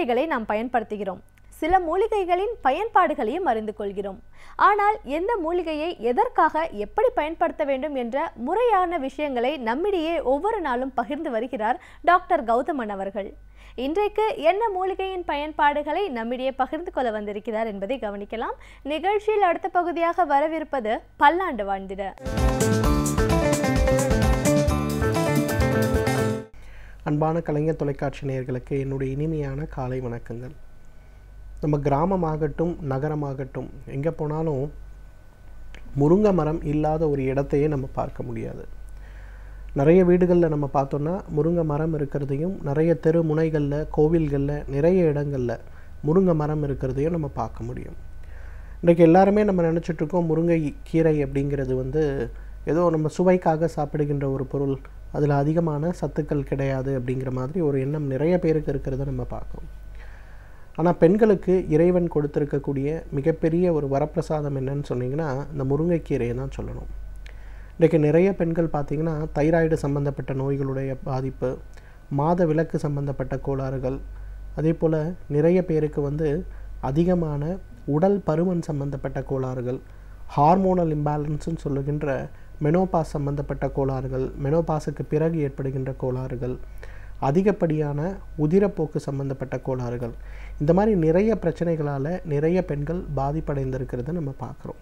மூலிகைகளை நாம் பயன்படுத்துகிறோம். சில மூலிகைகளின் பயன்பாடுகளையும் அறிந்து கொள்கிறோம். ஆனால் எந்த மூலிகையை எதற்காக எப்படி பயன்படுத்த வேண்டும் என்ற முறையான விஷயங்களை நம்மிடையே ஒவ்வொரு நாளும் பகிர்ந்து வருகிறார் டாக்டர் கௌதமன் அவர்கள். இன்றைக்கு என்ன மூலிகையின் பயன்பாடுகளை நம்மிடையே பகிர்ந்து கொள்ள வந்திருக்கிறார் என்பதை கவனிக்கலாம். நிகழ்ச்சியில் அடுத்த பகுதியாக வரவிருப்பது பல்லாண்டு வாழ்ந்திட. அன்பான கலைஞர் தொலைக்காட்சி நேயர்களுக்கு என்னுடைய இனிமையான காலை வணக்கங்கள். நம்ம கிராமமாகட்டும் நகரமாகட்டும் எங்கே போனாலும் முருங்கை மரம் இல்லாத ஒரு இடத்தையே நம்ம பார்க்க முடியாது. நிறைய வீடுகளில் நம்ம பார்த்தோன்னா முருங்கை மரம் இருக்கிறதையும், நிறைய தெரு முனைகளில் கோவில்களில் நிறைய இடங்களில் முருங்கை மரம் இருக்கிறதையும் நம்ம பார்க்க முடியும். இன்றைக்கு எல்லாருமே நம்ம நினச்சிட்ருக்கோம் முருங்கை கீரை அப்படிங்கிறது ஏதோ நம்ம சுவைக்காக சாப்பிடுகின்ற ஒரு பொருள், அதில் அதிகமான சத்துக்கள் கிடையாது அப்படிங்கிற மாதிரி ஒரு எண்ணம் நிறைய பேருக்கு இருக்கிறத நம்ம பார்க்குறோம். ஆனால் பெண்களுக்கு இறைவன் கொடுத்துருக்கக்கூடிய மிகப்பெரிய ஒரு வரப்பிரசாதம் என்னன்னு சொன்னிங்கன்னா இந்த முருங்கைக்கீரையை தான் சொல்லணும். இன்றைக்கு நிறைய பெண்கள் பார்த்திங்கன்னா தைராய்டு சம்பந்தப்பட்ட நோய்களுடைய பாதிப்பு, மாத விலக்கு சம்பந்தப்பட்ட கோளாறுகள், அதே போல் நிறைய பேருக்கு அதிகமான உடல் பருமன் சம்பந்தப்பட்ட கோளாறுகள், ஹார்மோனல் இம்பேலன்ஸ்ன்னு சொல்லுகின்ற மெனோபாஸ் சம்பந்தப்பட்ட கோளாறுகள், மெனோபாஸுக்கு பிறகு ஏற்படுகின்ற கோளாறுகள், அதிகப்படியான உதிரப்போக்கு சம்பந்தப்பட்ட கோளாறுகள், இந்த மாதிரி நிறைய பிரச்சனைகளால் நிறைய பெண்கள் பாதிப்படைந்திருக்கிறத நம்ம பார்க்குறோம்.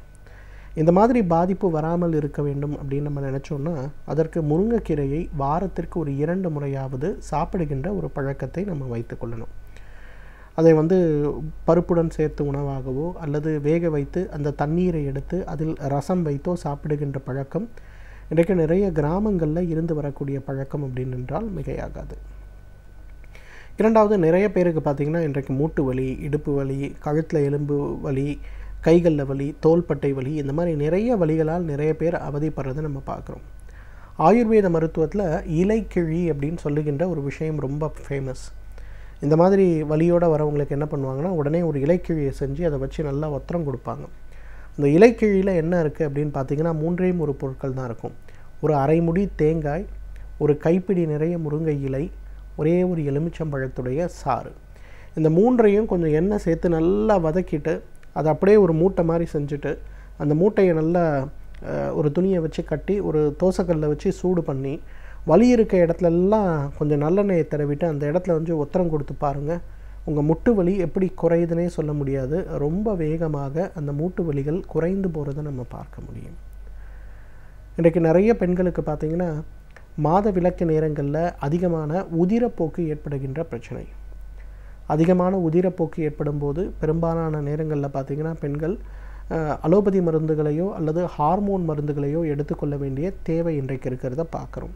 இந்த மாதிரி பாதிப்பு வராமல் இருக்க வேண்டும் அப்படின்னு நம்ம நினச்சோன்னா அதற்கு முருங்கைக்கீரையை வாரத்திற்கு ஒரு 2 முறையாவது சாப்பிடுகின்ற ஒரு பழக்கத்தை நம்ம வைத்து கொள்ளணும். அதை பருப்புடன் சேர்த்து உணவாகவோ அல்லது வேக வைத்து அந்த தண்ணீரை எடுத்து அதில் ரசம் வைத்தோ சாப்பிடுகின்ற பழக்கம் இன்றைக்கு நிறைய கிராமங்களில் இருந்து வரக்கூடிய பழக்கம் அப்படின்னு என்றால் மிகையாகாது. இரண்டாவது, நிறைய பேருக்கு பார்த்திங்கன்னா இன்றைக்கு மூட்டு வலி, இடுப்பு வலி, கழுத்தில் எலும்பு வலி, கைகளில் வலி, தோள்பட்டை வலி, இந்த மாதிரி நிறைய வலிகளால் நிறைய பேர் அவதிப்படுறதை நம்ம பார்க்குறோம். ஆயுர்வேத மருத்துவத்தில் இலைக்கிழி அப்படின்னு சொல்லுகின்ற ஒரு விஷயம் ரொம்ப ஃபேமஸ். இந்த மாதிரி வலியோடு வரவங்களுக்கு என்ன பண்ணுவாங்கன்னா உடனே ஒரு இலைக்கிழியை செஞ்சு அதை வச்சு நல்லா ஒத்தரம் கொடுப்பாங்க. அந்த இலைக்கிழியில் என்ன இருக்குது அப்படின்னு பார்த்திங்கன்னா 3 பொருட்கள் தான் இருக்கும். ஒரு அரை முடி தேங்காய், ஒரு கைப்பிடி நிறைய முருங்கை இலை, ஒரே ஒரு எலுமிச்சம்பழத்துடைய சாறு. இந்த 3ஐயும் கொஞ்சம் எண்ணெய் சேர்த்து நல்லா வதக்கிட்டு அதை அப்படியே ஒரு மூட்டை மாதிரி செஞ்சுட்டு அந்த மூட்டையை நல்லா ஒரு துணியை வச்சு கட்டி ஒரு தோசைக்கல்லில் வச்சு சூடு பண்ணி வலி இருக்க இடத்துலலாம் கொஞ்சம் நல்லெண்ணெயை தடவிட்டு அந்த இடத்துல ஒத்தரம் கொடுத்து பாருங்கள். உங்கள் முட்டு வலி எப்படி குறையுதுன்னே சொல்ல முடியாது, ரொம்ப வேகமாக அந்த மூட்டு வலிகள் குறைந்து போகிறத நம்ம பார்க்க முடியும். இன்றைக்கு நிறைய பெண்களுக்கு பார்த்திங்கன்னா மாத விலக்கு நேரங்களில் அதிகமான உதிரப்போக்கு ஏற்படுகின்ற பிரச்சனை. அதிகமான உதிரப்போக்கு ஏற்படும் போது பெரும்பாலான நேரங்களில் பார்த்திங்கன்னா பெண்கள் அலோபதி மருந்துகளையோ அல்லது ஹார்மோன் மருந்துகளையோ எடுத்துக்கொள்ள வேண்டிய தேவை இன்றைக்கு இருக்கிறத பார்க்குறோம்.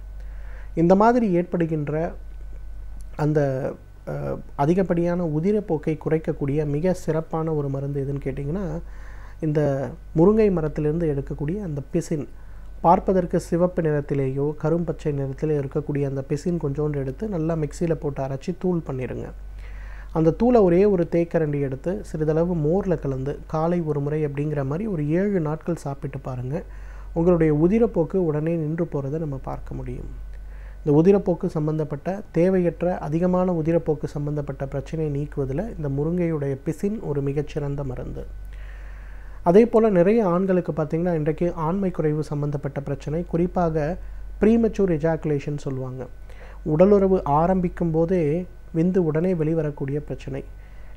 இந்த மாதிரி ஏற்படுகின்ற அந்த அதிகப்படியான உதிரப்போக்கை குறைக்கக்கூடிய மிக சிறப்பான ஒரு மருந்து எதுன்னு கேட்டிங்கன்னா இந்த முருங்கை மரத்திலிருந்து எடுக்கக்கூடிய அந்த பிசின், பார்ப்பதற்கு சிவப்பு நிறத்திலேயோ கரும்பச்சை நிறத்திலே இருக்கக்கூடிய அந்த பிசின் கொஞ்சோண்டு எடுத்து நல்லா மிக்சியில் போட்டு அரைச்சி தூள் பண்ணிடுங்க. அந்த தூளை ஒரே ஒரு தேக்கரண்டி எடுத்து சிறிதளவு மோரில் கலந்து காலை ஒரு முறை அப்படிங்கிற மாதிரி ஒரு 7 நாட்கள் சாப்பிட்டு பாருங்கள். உங்களுடைய உதிரப்போக்கு உடனே நின்று போகிறத நம்ம பார்க்க முடியும். இந்த உதிரப்போக்கு சம்பந்தப்பட்ட தேவையற்ற அதிகமான உதிரப்போக்கு சம்பந்தப்பட்ட பிரச்சனையை நீக்குவதில் இந்த முருங்கையுடைய பிசின் ஒரு மிகச்சிறந்த மருந்து. அதே போல் நிறைய ஆண்களுக்கு பார்த்திங்கன்னா இன்றைக்கு ஆண்மை குறைவு சம்பந்தப்பட்ட பிரச்சனை, குறிப்பாக ப்ரீமெச்சூர் எஜாக்குலேஷன் சொல்லுவாங்க. உடலுறவு ஆரம்பிக்கும் போதே விந்து உடனே வெளிவரக்கூடிய பிரச்சனை.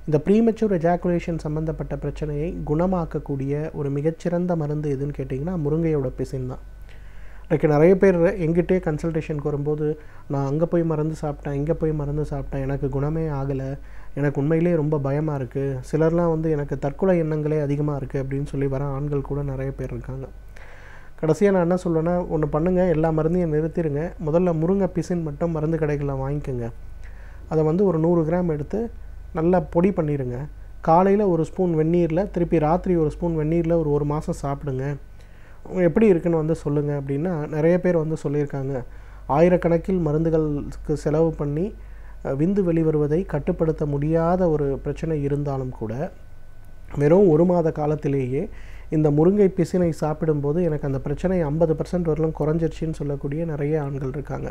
இந்த ப்ரீமெச்சூர் எஜாக்குலேஷன் சம்பந்தப்பட்ட பிரச்சனையை குணமாக்கக்கூடிய ஒரு மிகச்சிறந்த மருந்து எதுன்னு கேட்டிங்கன்னா முருங்கையோட பிசின் தான். இன்றைக்கு நிறைய பேர் எங்கிட்டே கன்சல்டேஷனுக்கு வரும்போது நான் அங்கே போய் மருந்து சாப்பிட்டேன், இங்கே போய் மருந்து சாப்பிட்டேன், எனக்கு குணமே ஆகலை, எனக்கு உண்மையிலே ரொம்ப பயமாக இருக்குது, சிலர்லாம் எனக்கு தற்கொலை எண்ணங்களே அதிகமாக இருக்குது அப்படின்னு சொல்லி வர ஆண்கள் கூட நிறைய பேர் இருக்காங்க. கடைசியாக நான் என்ன சொல்லுவேன்னா, ஒன்று பண்ணுங்கள், எல்லா மருந்தையும் நிறுத்திடுங்க, முதல்ல முருங்கை பிசின் மட்டும் மருந்து கடைகளில் வாங்கிக்கோங்க. அதை ஒரு 100 கிராம் எடுத்து நல்லா பொடி பண்ணிடுங்க. காலையில் ஒரு ஸ்பூன் வெந்நீரில், திருப்பி ராத்திரி ஒரு ஸ்பூன் வெந்நீரில் ஒரு மாதம் சாப்பிடுங்க. எப்படி இருக்குன்னு சொல்லுங்கள் அப்படின்னா நிறைய பேர் சொல்லியிருக்காங்க. ஆயிரக்கணக்கில் மருந்துகளுக்கு செலவு பண்ணி விந்து வெளிவருவதை கட்டுப்படுத்த முடியாத ஒரு பிரச்சனை இருந்தாலும் கூட வெறும் 1 மாத காலத்திலேயே இந்த முருங்கை பிசினை சாப்பிடும்போது எனக்கு அந்த பிரச்சனை 50% வரலும் குறைஞ்சிருச்சுன்னு சொல்லக்கூடிய நிறைய ஆண்கள் இருக்காங்க.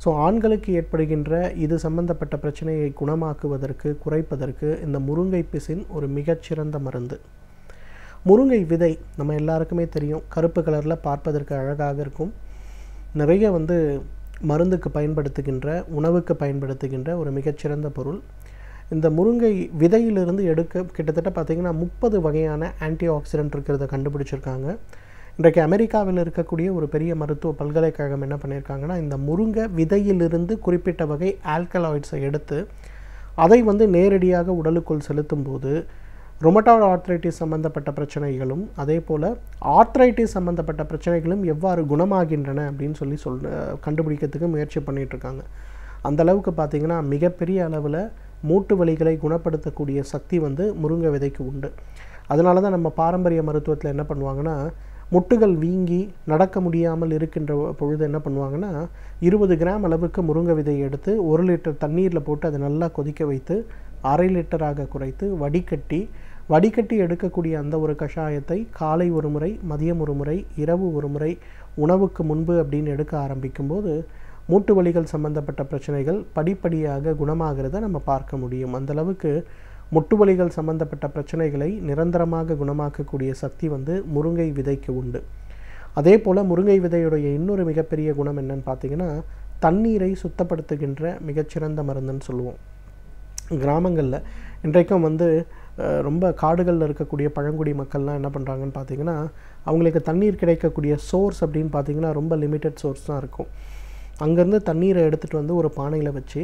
ஸோ ஆண்களுக்கு ஏற்படுகின்ற இது சம்பந்தப்பட்ட பிரச்சனையை குணமாக்குவதற்கு, குறைப்பதற்கு இந்த முருங்கை பிசின் ஒரு மிகச்சிறந்த மருந்து. முருங்கை விதை நம்ம எல்லாருக்குமே தெரியும், கருப்பு கலரில் பார்ப்பதற்கு அழகாக இருக்கும். நிறைய மருந்துக்கு பயன்படுத்துகின்ற, உணவுக்கு பயன்படுத்துகின்ற ஒரு மிகச்சிறந்த பொருள். இந்த முருங்கை விதையிலிருந்து எடுக்க கிட்டத்தட்ட பார்த்திங்கன்னா 30 வகையான ஆன்டி ஆக்சிடென்ட் இருக்கிறத கண்டுபிடிச்சிருக்காங்க. இன்றைக்கு அமெரிக்காவில் இருக்கக்கூடிய ஒரு பெரிய மருத்துவ பல்கலைக்கழகம் என்ன பண்ணியிருக்காங்கன்னா, இந்த முருங்கை விதையிலிருந்து குறிப்பிட்ட வகை ஆல்கலாய்ட்ஸை எடுத்து அதை நேரடியாக உடலுக்குள் செலுத்தும் போது ரொமட்டாய்டு ஆர்த்ரைட்டிஸ் சம்பந்தப்பட்ட பிரச்சனைகளும் அதே போல் ஆர்த்ரைட்டிஸ் சம்பந்தப்பட்ட பிரச்சனைகளும் எவ்வாறு குணமாகின்றன அப்படின்னு சொல்லி கண்டுபிடிக்கிறதுக்கு முயற்சி பண்ணிகிட்ருக்காங்க. அந்தளவுக்கு பார்த்திங்கன்னா மிகப்பெரிய அளவில் மூட்டு வலிகளை குணப்படுத்தக்கூடிய சக்தி முருங்கை விதைக்கு உண்டு. அதனால தான் நம்ம பாரம்பரிய மருத்துவத்தில் என்ன பண்ணுவாங்கன்னா, முட்டுகள் வீங்கி நடக்க முடியாமல் இருக்கின்ற பொழுது என்ன பண்ணுவாங்கன்னா, 20 கிராம் அளவுக்கு முருங்கை விதையை எடுத்து 1 லிட்டர் தண்ணீரில் போட்டு அதை நல்லா கொதிக்க வைத்து 1/2 லிட்டராக குறைத்து வடிகட்டி எடுக்கக்கூடிய அந்த ஒரு கஷாயத்தை காலை ஒரு முறை, மதியம் ஒரு முறை, இரவு ஒரு முறை, உணவுக்கு முன்பு அப்படின்னு எடுக்க ஆரம்பிக்கும்போது மூட்டு வலிகள் சம்பந்தப்பட்ட பிரச்சனைகள் படிப்படியாக குணமாகிறத நம்ம பார்க்க முடியும். அந்தளவுக்கு முட்டு வலிகள் சம்பந்தப்பட்ட பிரச்சனைகளை நிரந்தரமாக குணமாக்கக்கூடிய சக்தி முருங்கை விதைக்கு உண்டு. அதே போல் முருங்கை விதையுடைய இன்னொரு மிகப்பெரிய குணம் என்னன்னு பார்த்தீங்கன்னா, தண்ணீரை சுத்தப்படுத்துகின்ற மிகச்சிறந்த மருந்துன்னு சொல்லுவோம். கிராமங்களில் இன்றைக்கும் ரொம்ப காடுகளில் இருக்கக்கூடிய பழங்குடி மக்கள்லாம் என்ன பண்ணுறாங்கன்னு பார்த்தீங்கன்னா, அவங்களுக்கு தண்ணீர் கிடைக்கக்கூடிய சோர்ஸ் அப்படின்னு பார்த்தீங்கன்னா ரொம்ப லிமிட்டட் சோர்ஸ் தான் இருக்கும். அங்கேருந்து தண்ணீரை எடுத்துகிட்டு ஒரு பானையில் வச்சு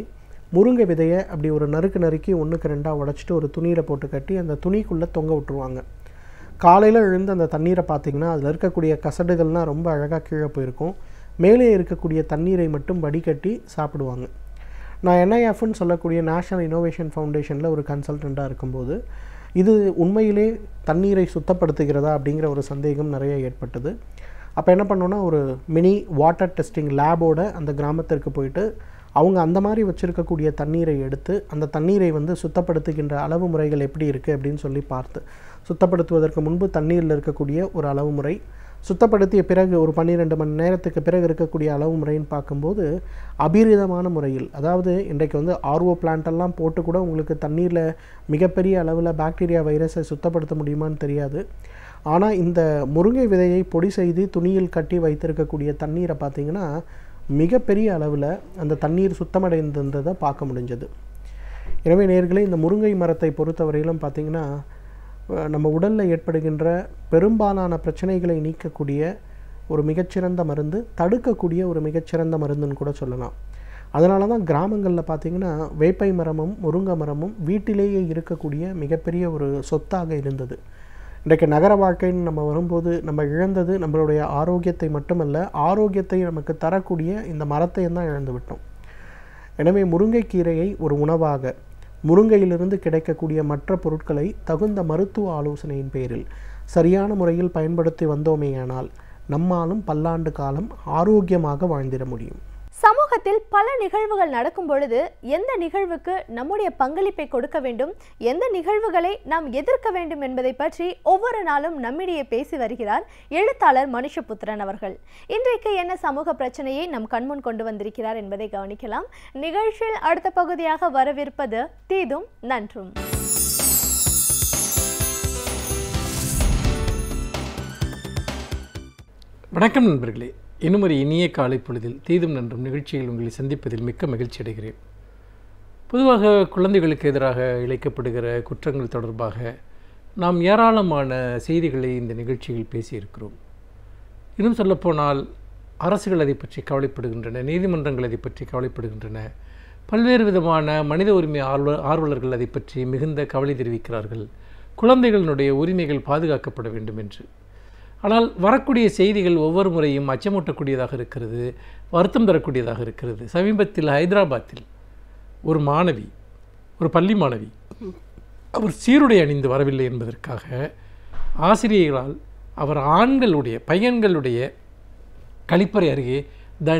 முருங்கை விதையை அப்படி ஒரு நறுக்கி 1க்கு 2 உடைச்சிட்டு ஒரு துணியில் போட்டு கட்டி அந்த துணிக்குள்ளே தொங்க விட்டுருவாங்க. காலையில் எழுந்து அந்த தண்ணீரை பார்த்திங்கன்னா அதில் இருக்கக்கூடிய கசடுகள்லாம் ரொம்ப அழகாக கீழே போயிருக்கும். மேலே இருக்கக்கூடிய தண்ணீரை மட்டும் வடிகட்டி சாப்பிடுவாங்க. நான் NIFன்னு சொல்லக்கூடிய நேஷ்னல் இனோவேஷன் ஃபவுண்டேஷனில் ஒரு கன்சல்டண்ட்டாக இருக்கும்போது இது உண்மையிலே தண்ணீரை சுத்தப்படுத்துகிறதா அப்படிங்கிற ஒரு சந்தேகம் நிறைய ஏற்பட்டது. அப்போ என்ன பண்ணோன்னா, ஒரு மினி வாட்டர் டெஸ்டிங் லேபோட அந்த கிராமத்திற்கு போயிட்டு அவங்க அந்த மாதிரி வச்சுருக்கக்கூடிய தண்ணீரை எடுத்து அந்த தண்ணீரை சுத்தப்படுத்துகின்ற அளவு முறைகள் எப்படி இருக்குது அப்படின்னு சொல்லி பார்த்து, சுத்தப்படுத்துவதற்கு முன்பு தண்ணீரில் இருக்கக்கூடிய ஒரு அளவு முறை, சுத்தப்படுத்திய பிறகு ஒரு 12 மணி நேரத்துக்கு பிறகு இருக்கக்கூடிய அளவு முறைன்னு பார்க்கும்போது அபரிதமான முறையில், அதாவது இன்றைக்கு RO பிளான்ட்டெல்லாம் போட்டு கூட உங்களுக்கு தண்ணீரில் மிகப்பெரிய அளவில் பாக்டீரியா வைரஸை சுத்தப்படுத்த முடியுமான்னு தெரியாது. ஆனால் இந்த முருங்கை விதையை பொடி செய்து துணியில் கட்டி வைத்திருக்கக்கூடிய தண்ணீரை பார்த்திங்கன்னா மிகப்பெரிய அளவில் அந்த தண்ணீர் சுத்தமடைந்ததை பார்க்க முடிஞ்சது. எனவே நேயர்களே, இந்த முருங்கை மரத்தை பொறுத்தவரையிலும் பார்த்திங்கன்னா நம்ம உடலில் ஏற்படுகின்ற பெரும்பாலான பிரச்சனைகளை நீக்கக்கூடிய ஒரு மிகச்சிறந்த மருந்து, தடுக்கக்கூடிய ஒரு மிகச்சிறந்த மருந்துன்னு கூட சொல்லலாம். அதனால தான் கிராமங்களில் பார்த்திங்கன்னா வேப்பை மரமும் முருங்கை மரமும் வீட்டிலேயே இருக்கக்கூடிய மிகப்பெரிய ஒரு சொத்தாக இருந்தது. இன்றைக்கு நகர வாழ்க்கைன்னு நம்ம வரும்போது நம்ம இழந்தது நம்மளுடைய ஆரோக்கியத்தை மட்டுமல்ல, ஆரோக்கியத்தை நமக்கு தரக்கூடிய இந்த மரத்தையும் தான் இழந்து விட்டோம். எனவே முருங்கைக்கீரையை ஒரு உணவாக, முருங்கையிலிருந்து கிடைக்கக்கூடிய மற்ற பொருட்களை தகுந்த மருத்துவ ஆலோசனையின் பேரில் சரியான முறையில் பயன்படுத்தி வந்தோமேயானால் நம்மாலும் பல்லாண்டு காலம் ஆரோக்கியமாக வாழ்ந்திட முடியும். சமூகத்தில் பல நிகழ்வுகள் நடக்கும் பொழுது எந்த நிகழ்வுக்கு நம்முடைய பங்களிப்பை கொடுக்க வேண்டும், எந்த நிகழ்வுகளை நாம் எதிர்க்க வேண்டும் என்பதை பற்றி ஒவ்வொரு நாளும் நம்மிடையே பேசி வருகிறார் எழுத்தாளர் மனுஷபுத்திரன் அவர்கள். இன்றைக்கு என்ன சமூக பிரச்சனையை நம் கண்முன் கொண்டு வந்திருக்கிறார் என்பதை கவனிக்கலாம். நிகழ்ச்சியில் அடுத்த பகுதியாக வரவிருப்பது தீதும் நன்றும். வணக்கம் நண்பர்களே, இன்னும் ஒரு இனிய காலை பொழுதில் தீதும் நன்றும் நிகழ்ச்சியில் உங்களை சந்திப்பதில் மிக்க மகிழ்ச்சி அடைகிறேன். பொதுவாக குழந்தைகளுக்கு எதிராக இழைக்கப்படுகிற குற்றங்கள் தொடர்பாக நாம் ஏராளமான செய்திகளை இந்த நிகழ்ச்சியில் பேசியிருக்கிறோம். இன்னும் சொல்லப்போனால் அரசுகள் அதை பற்றி கவலைப்படுகின்றன, நீதிமன்றங்கள் அதை பற்றி கவலைப்படுகின்றன, பல்வேறு விதமான மனித உரிமை ஆர்வலர்கள் அதை பற்றி மிகுந்த கவலை தெரிவிக்கிறார்கள். குழந்தைகளினுடைய உரிமைகள் பாதுகாக்கப்பட வேண்டும் என்று. ஆனால் வரக்கூடிய செய்திகள் ஒவ்வொரு முறையும் அச்சமூட்டக்கூடியதாக இருக்கிறது, வருத்தம் தரக்கூடியதாக இருக்கிறது. சமீபத்தில் ஹைதராபாத்தில் ஒரு மாணவி, ஒரு பள்ளி மாணவி, அவர் சீருடை அணிந்து வரவில்லை என்பதற்காக ஆசிரியர்களால் அவர் பையன்களுடைய கழிப்பறை அருகே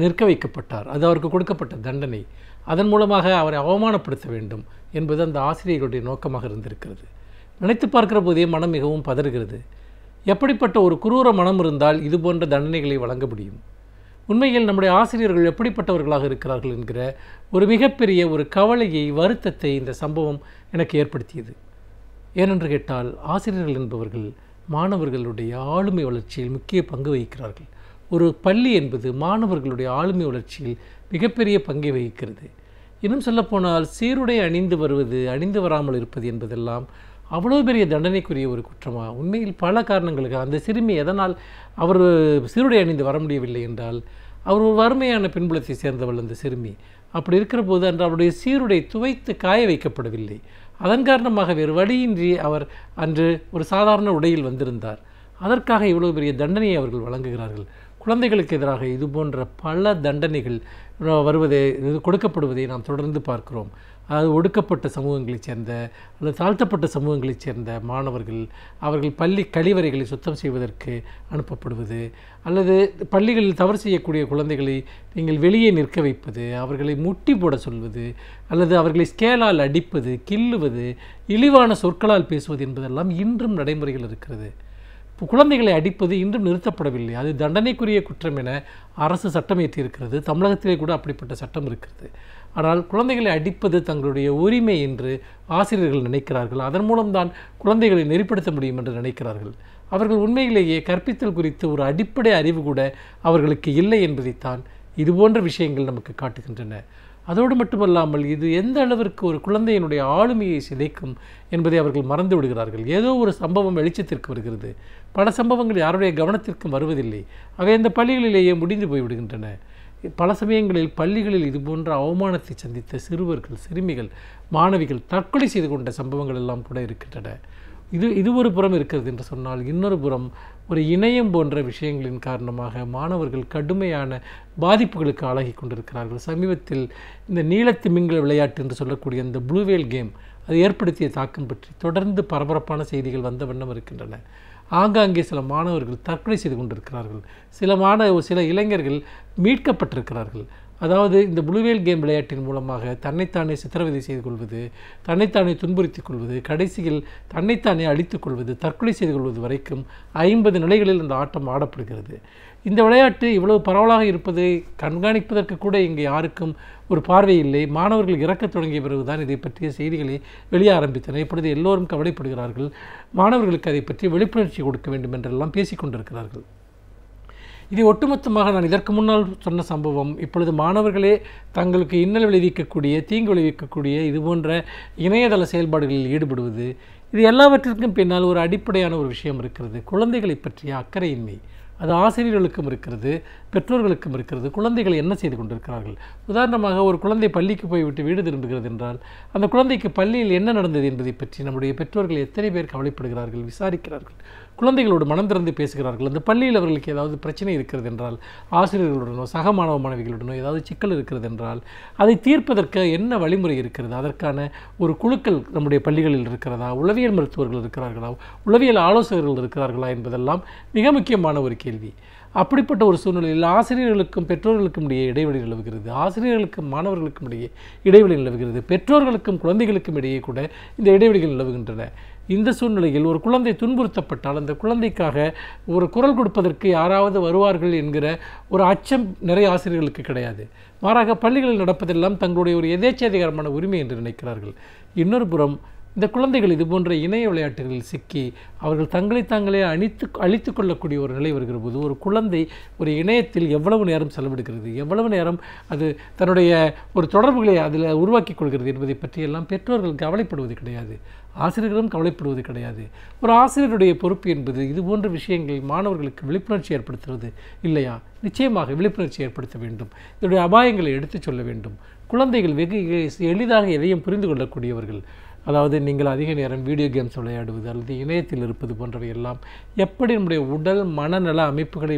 நிற்க வைக்கப்பட்டார். அது அவருக்கு கொடுக்கப்பட்ட தண்டனை. அதன் மூலமாக அவரை அவமானப்படுத்த வேண்டும் என்பது அந்த ஆசிரியர்களுடைய நோக்கமாக இருந்திருக்கிறது. நினைத்து பார்க்கிற போதே மனம் மிகவும் பதறுகிறது. எப்படிப்பட்ட ஒரு குரூர மனம் இருந்தால் இது போன்ற தண்டனைகளை வழங்க முடியும்? உண்மையில் நம்முடைய ஆசிரியர்கள் எப்படிப்பட்டவர்களாக இருக்கிறார்கள் என்கிற ஒரு மிகப்பெரிய ஒரு கவலையை, வருத்தத்தை இந்த சம்பவம் எனக்கு ஏற்படுத்தியது. ஏனென்று கேட்டால், ஆசிரியர்கள் என்பவர்கள் மாணவர்களுடைய ஆளுமை வளர்ச்சியில் முக்கிய பங்கு வகிக்கிறார்கள். ஒரு பள்ளி என்பது மாணவர்களுடைய ஆளுமை வளர்ச்சியில் மிகப்பெரிய பங்கை வகிக்கிறது. இன்னும் சொல்லப்போனால், சீருடை அணிந்து வருவது, அணிந்து வராமல் இருப்பது என்பதெல்லாம் அவ்வளோ பெரிய தண்டனைக்குரிய ஒரு குற்றமா? உண்மையில் பல காரணங்களுக்கு. அந்த சிறுமி எதனால் அவர் சீருடை அணிந்து வர முடியவில்லை என்றால், அவர் ஒரு வறுமையான பின்புலத்தை சேர்ந்தவள் அந்த சிறுமி. அப்படி இருக்கிற போது அன்று அவருடைய சீருடை துவைத்து காய வைக்கப்படவில்லை. அதன் காரணமாக வேறு வழியின்றி அவர் அன்று ஒரு சாதாரண உடையில் வந்திருந்தார். அதற்காக இவ்வளோ பெரிய தண்டனையை அவர்கள் வழங்குகிறார்கள். குழந்தைகளுக்கு எதிராக இது போன்ற பல தண்டனைகள் கொடுக்கப்படுவதை நாம் தொடர்ந்து பார்க்கிறோம். அதாவது ஒடுக்கப்பட்ட சமூகங்களைச் சேர்ந்த அல்லது தாழ்த்தப்பட்ட சமூகங்களைச் சேர்ந்த மாணவர்கள் அவர்கள் பள்ளி கழிவறைகளை சுத்தம் செய்வதற்கு அனுப்பப்படுவது, அல்லது பள்ளிகளில் தவறு செய்யக்கூடிய குழந்தைகளை நீங்கள் வெளியே நிற்க வைப்பது, அவர்களை முட்டி போட சொல்வது, அல்லது அவர்களை ஸ்கேலால் அடிப்பது, கிள்ளுவது, இழிவான சொற்களால் பேசுவது என்பதெல்லாம் இன்றும் நடைமுறையில் இருக்கிறது. குழந்தைகளை அடிப்பது இன்றும் நிறுத்தப்படவில்லை. அது தண்டனைக்குரிய குற்றம் என அரசு சட்டம் இயற்றியிருக்கிறது. தமிழகத்திலே கூட அப்படிப்பட்ட சட்டம் இருக்கிறது. ஆனால் குழந்தைகளை அடிப்பது தங்களுடைய உரிமை என்று ஆசிரியர்கள் நினைக்கிறார்கள். அதன் மூலம்தான் குழந்தைகளை நெறிப்படுத்த முடியும் என்று நினைக்கிறார்கள். அவர்கள் உண்மையிலேயே கற்பித்தல் குறித்து ஒரு அடிப்படை அறிவு கூட அவர்களுக்கு இல்லை என்பதைத்தான் இதுபோன்ற விஷயங்கள் நமக்கு காட்டுகின்றன. அதோடு மட்டுமல்லாமல், இது எந்த அளவிற்கு ஒரு குழந்தையினுடைய ஆளுமையை சிதைக்கும் என்பதை அவர்கள் மறந்து விடுகிறார்கள். ஏதோ ஒரு சம்பவம் வெளிச்சத்திற்கு வருகிறது, பல சம்பவங்கள் யாருடைய கவனத்திற்கும் வருவதில்லை. அவை அந்த பள்ளிகளிலேயே முடிந்து போய்விடுகின்றன. பல சமயங்களில் பள்ளிகளில் இது போன்ற அவமானத்தை சந்தித்த சிறுவர்கள், சிறுமிகள், மாணவிகள் தற்கொலை செய்து கொண்ட சம்பவங்கள் எல்லாம் கூட இருக்கின்றன. இது ஒரு புறம் இருக்கிறது என்று சொன்னால், இன்னொரு புறம் ஒரு இணையம் போன்ற விஷயங்களின் காரணமாக மாணவர்கள் கடுமையான பாதிப்புகளுக்கு ஆளாகி கொண்டிருக்கிறார்கள். சமீபத்தில் இந்த நீலத்திமிங்கல விளையாட்டு என்று சொல்லக்கூடிய இந்த ப்ளூ வேல் கேம் அது ஏற்படுத்திய தாக்கம் பற்றி தொடர்ந்து பரபரப்பான செய்திகள் வந்த வண்ணம் இருக்கின்றன. ஆங்காங்கே சில மாணவர்கள் தற்கொலை செய்து கொண்டிருக்கிறார்கள். சில இளைஞர்கள் மீட்கப்பட்டிருக்கிறார்கள். அதாவது இந்த ப்ளூ வேல் கேம் விளையாட்டின் மூலமாக தன்னைத்தானே சித்திரவதை செய்து கொள்வது, தன்னைத்தானே துன்புறுத்திக் கொள்வது, கடைசியில் தன்னைத்தானே அழித்துக் கொள்வது, தற்கொலை செய்து கொள்வது வரைக்கும் 50 நிலைகளில் இந்த ஆட்டம் ஆடப்படுகிறது. இந்த விளையாட்டு இவ்வளவு பரவலாக இருப்பதை கண்காணிப்பதற்கு கூட இங்கே யாருக்கும் ஒரு பார்வை இல்லை. மாணவர்கள் இறக்கத் தொடங்கிய பிறகுதான் இதை பற்றிய செய்திகளை வெளியே ஆரம்பித்தன. இப்பொழுது எல்லோரும் கவலைப்படுகிறார்கள். மாணவர்களுக்கு அதை பற்றி விழிப்புணர்ச்சி கொடுக்க வேண்டும் என்றெல்லாம் பேசிக்கொண்டிருக்கிறார்கள். இது ஒட்டுமொத்தமாக நான் இதற்கு முன்னால் சொன்ன சம்பவம் இப்பொழுது மாணவர்களே தங்களுக்கு இன்னல் விளைவிக்கக்கூடிய, தீங்கு விளைவிக்கக்கூடிய இது போன்ற இணையதள செயல்பாடுகளில் ஈடுபடுவது, இது எல்லாவற்றிற்கும் பின்னால் ஒரு அடிப்படையான ஒரு விஷயம் இருக்கிறது. குழந்தைகளை பற்றிய அக்கறையின்மை. அது ஆசிரியர்களுக்கும் இருக்கிறது, பெற்றோர்களுக்கும் இருக்கிறது. குழந்தைகள் என்ன செய்து கொண்டிருக்கிறார்கள்? உதாரணமாக, ஒரு குழந்தை பள்ளிக்கு போய்விட்டு வீடு திரும்புகிறது என்றால், அந்த குழந்தைக்கு பள்ளியில் என்ன நடந்தது என்பதை பற்றி நம்முடைய பெற்றோர்கள் எத்தனை பேர் கவலைப்படுகிறார்கள், விசாரிக்கிறார்கள், குழந்தைகளோடு மனம் திறந்து பேசுகிறார்கள். அந்த பள்ளியில் அவர்களுக்கு ஏதாவது பிரச்சனை இருக்கிறது என்றால், ஆசிரியர்களுடனோ சக மாணவ மாணவிகளுடனோ ஏதாவது சிக்கல் இருக்கிறது என்றால், அதை தீர்ப்பதற்கு என்ன வழிமுறை இருக்கிறது? அதற்கான ஒரு குழுக்கள் நம்முடைய பள்ளிகளில் இருக்கிறதா? உளவியல் மருத்துவர்கள் இருக்கிறார்களா? உளவியல் ஆலோசகர்கள் இருக்கிறார்களா என்பதெல்லாம் மிக முக்கியமான ஒரு கேள்வி. அப்படிப்பட்ட ஒரு சூழ்நிலையில் ஆசிரியர்களுக்கும் பெற்றோர்களுக்கும் இடையே இடைவெளி நிலவுகிறது. ஆசிரியர்களுக்கும் மாணவர்களுக்கும் இடையே இடைவெளி நிலவுகிறது. பெற்றோர்களுக்கும் குழந்தைகளுக்கும் இடையே கூட இந்த இடைவெளிகள் நிலவுகின்றன. இந்த சூழ்நிலையில் ஒரு குழந்தை துன்புறுத்தப்பட்டால் அந்த குழந்தைக்காக ஒரு குரல் கொடுப்பதற்கு யாராவது வருவார்கள் என்கிற ஒரு அச்சம் நிறைய ஆசிரியர்களுக்கு கிடையாது. மாறாக பள்ளிகளில் நடப்பதெல்லாம் தங்களுடைய ஒரு எதேச்சதிகாரமான உரிமை என்று நினைக்கிறார்கள். இன்னொரு புறம் இந்த குழந்தைகள் இது போன்ற இணைய விளையாட்டுகளில் சிக்கி அவர்கள் தங்களை தாங்களே அழித்து கொள்ளக்கூடிய ஒரு நிலை வருகிற போது, ஒரு குழந்தை ஒரு இணையத்தில் எவ்வளவு நேரம் செலவிடுகிறது, எவ்வளவு நேரம் அது தன்னுடைய ஒரு தொடர்புகளை அதில் உருவாக்கி கொள்கிறது என்பதை பற்றியெல்லாம் பெற்றோர்கள் கவலைப்படுவது கிடையாது, ஆசிரியர்களும் கவலைப்படுவது கிடையாது. ஒரு ஆசிரியருடைய பொறுப்பு என்பது இது போன்ற விஷயங்களில் மாணவர்களுக்கு விழிப்புணர்ச்சி ஏற்படுத்துவது இல்லையா? நிச்சயமாக விழிப்புணர்ச்சி ஏற்படுத்த வேண்டும். இதனுடைய அபாயங்களை எடுத்துச் சொல்ல வேண்டும். குழந்தைகள் வெகு எளிதாக எதையும் புரிந்து கொள்ளக்கூடியவர்கள். அதாவது நீங்கள் அதிக நேரம் வீடியோ கேம்ஸ் விளையாடுவது அல்லது இணையத்தில் இருப்பது போன்றவை எல்லாம் எப்படி நம்முடைய உடல் மனநல அமைப்புகளை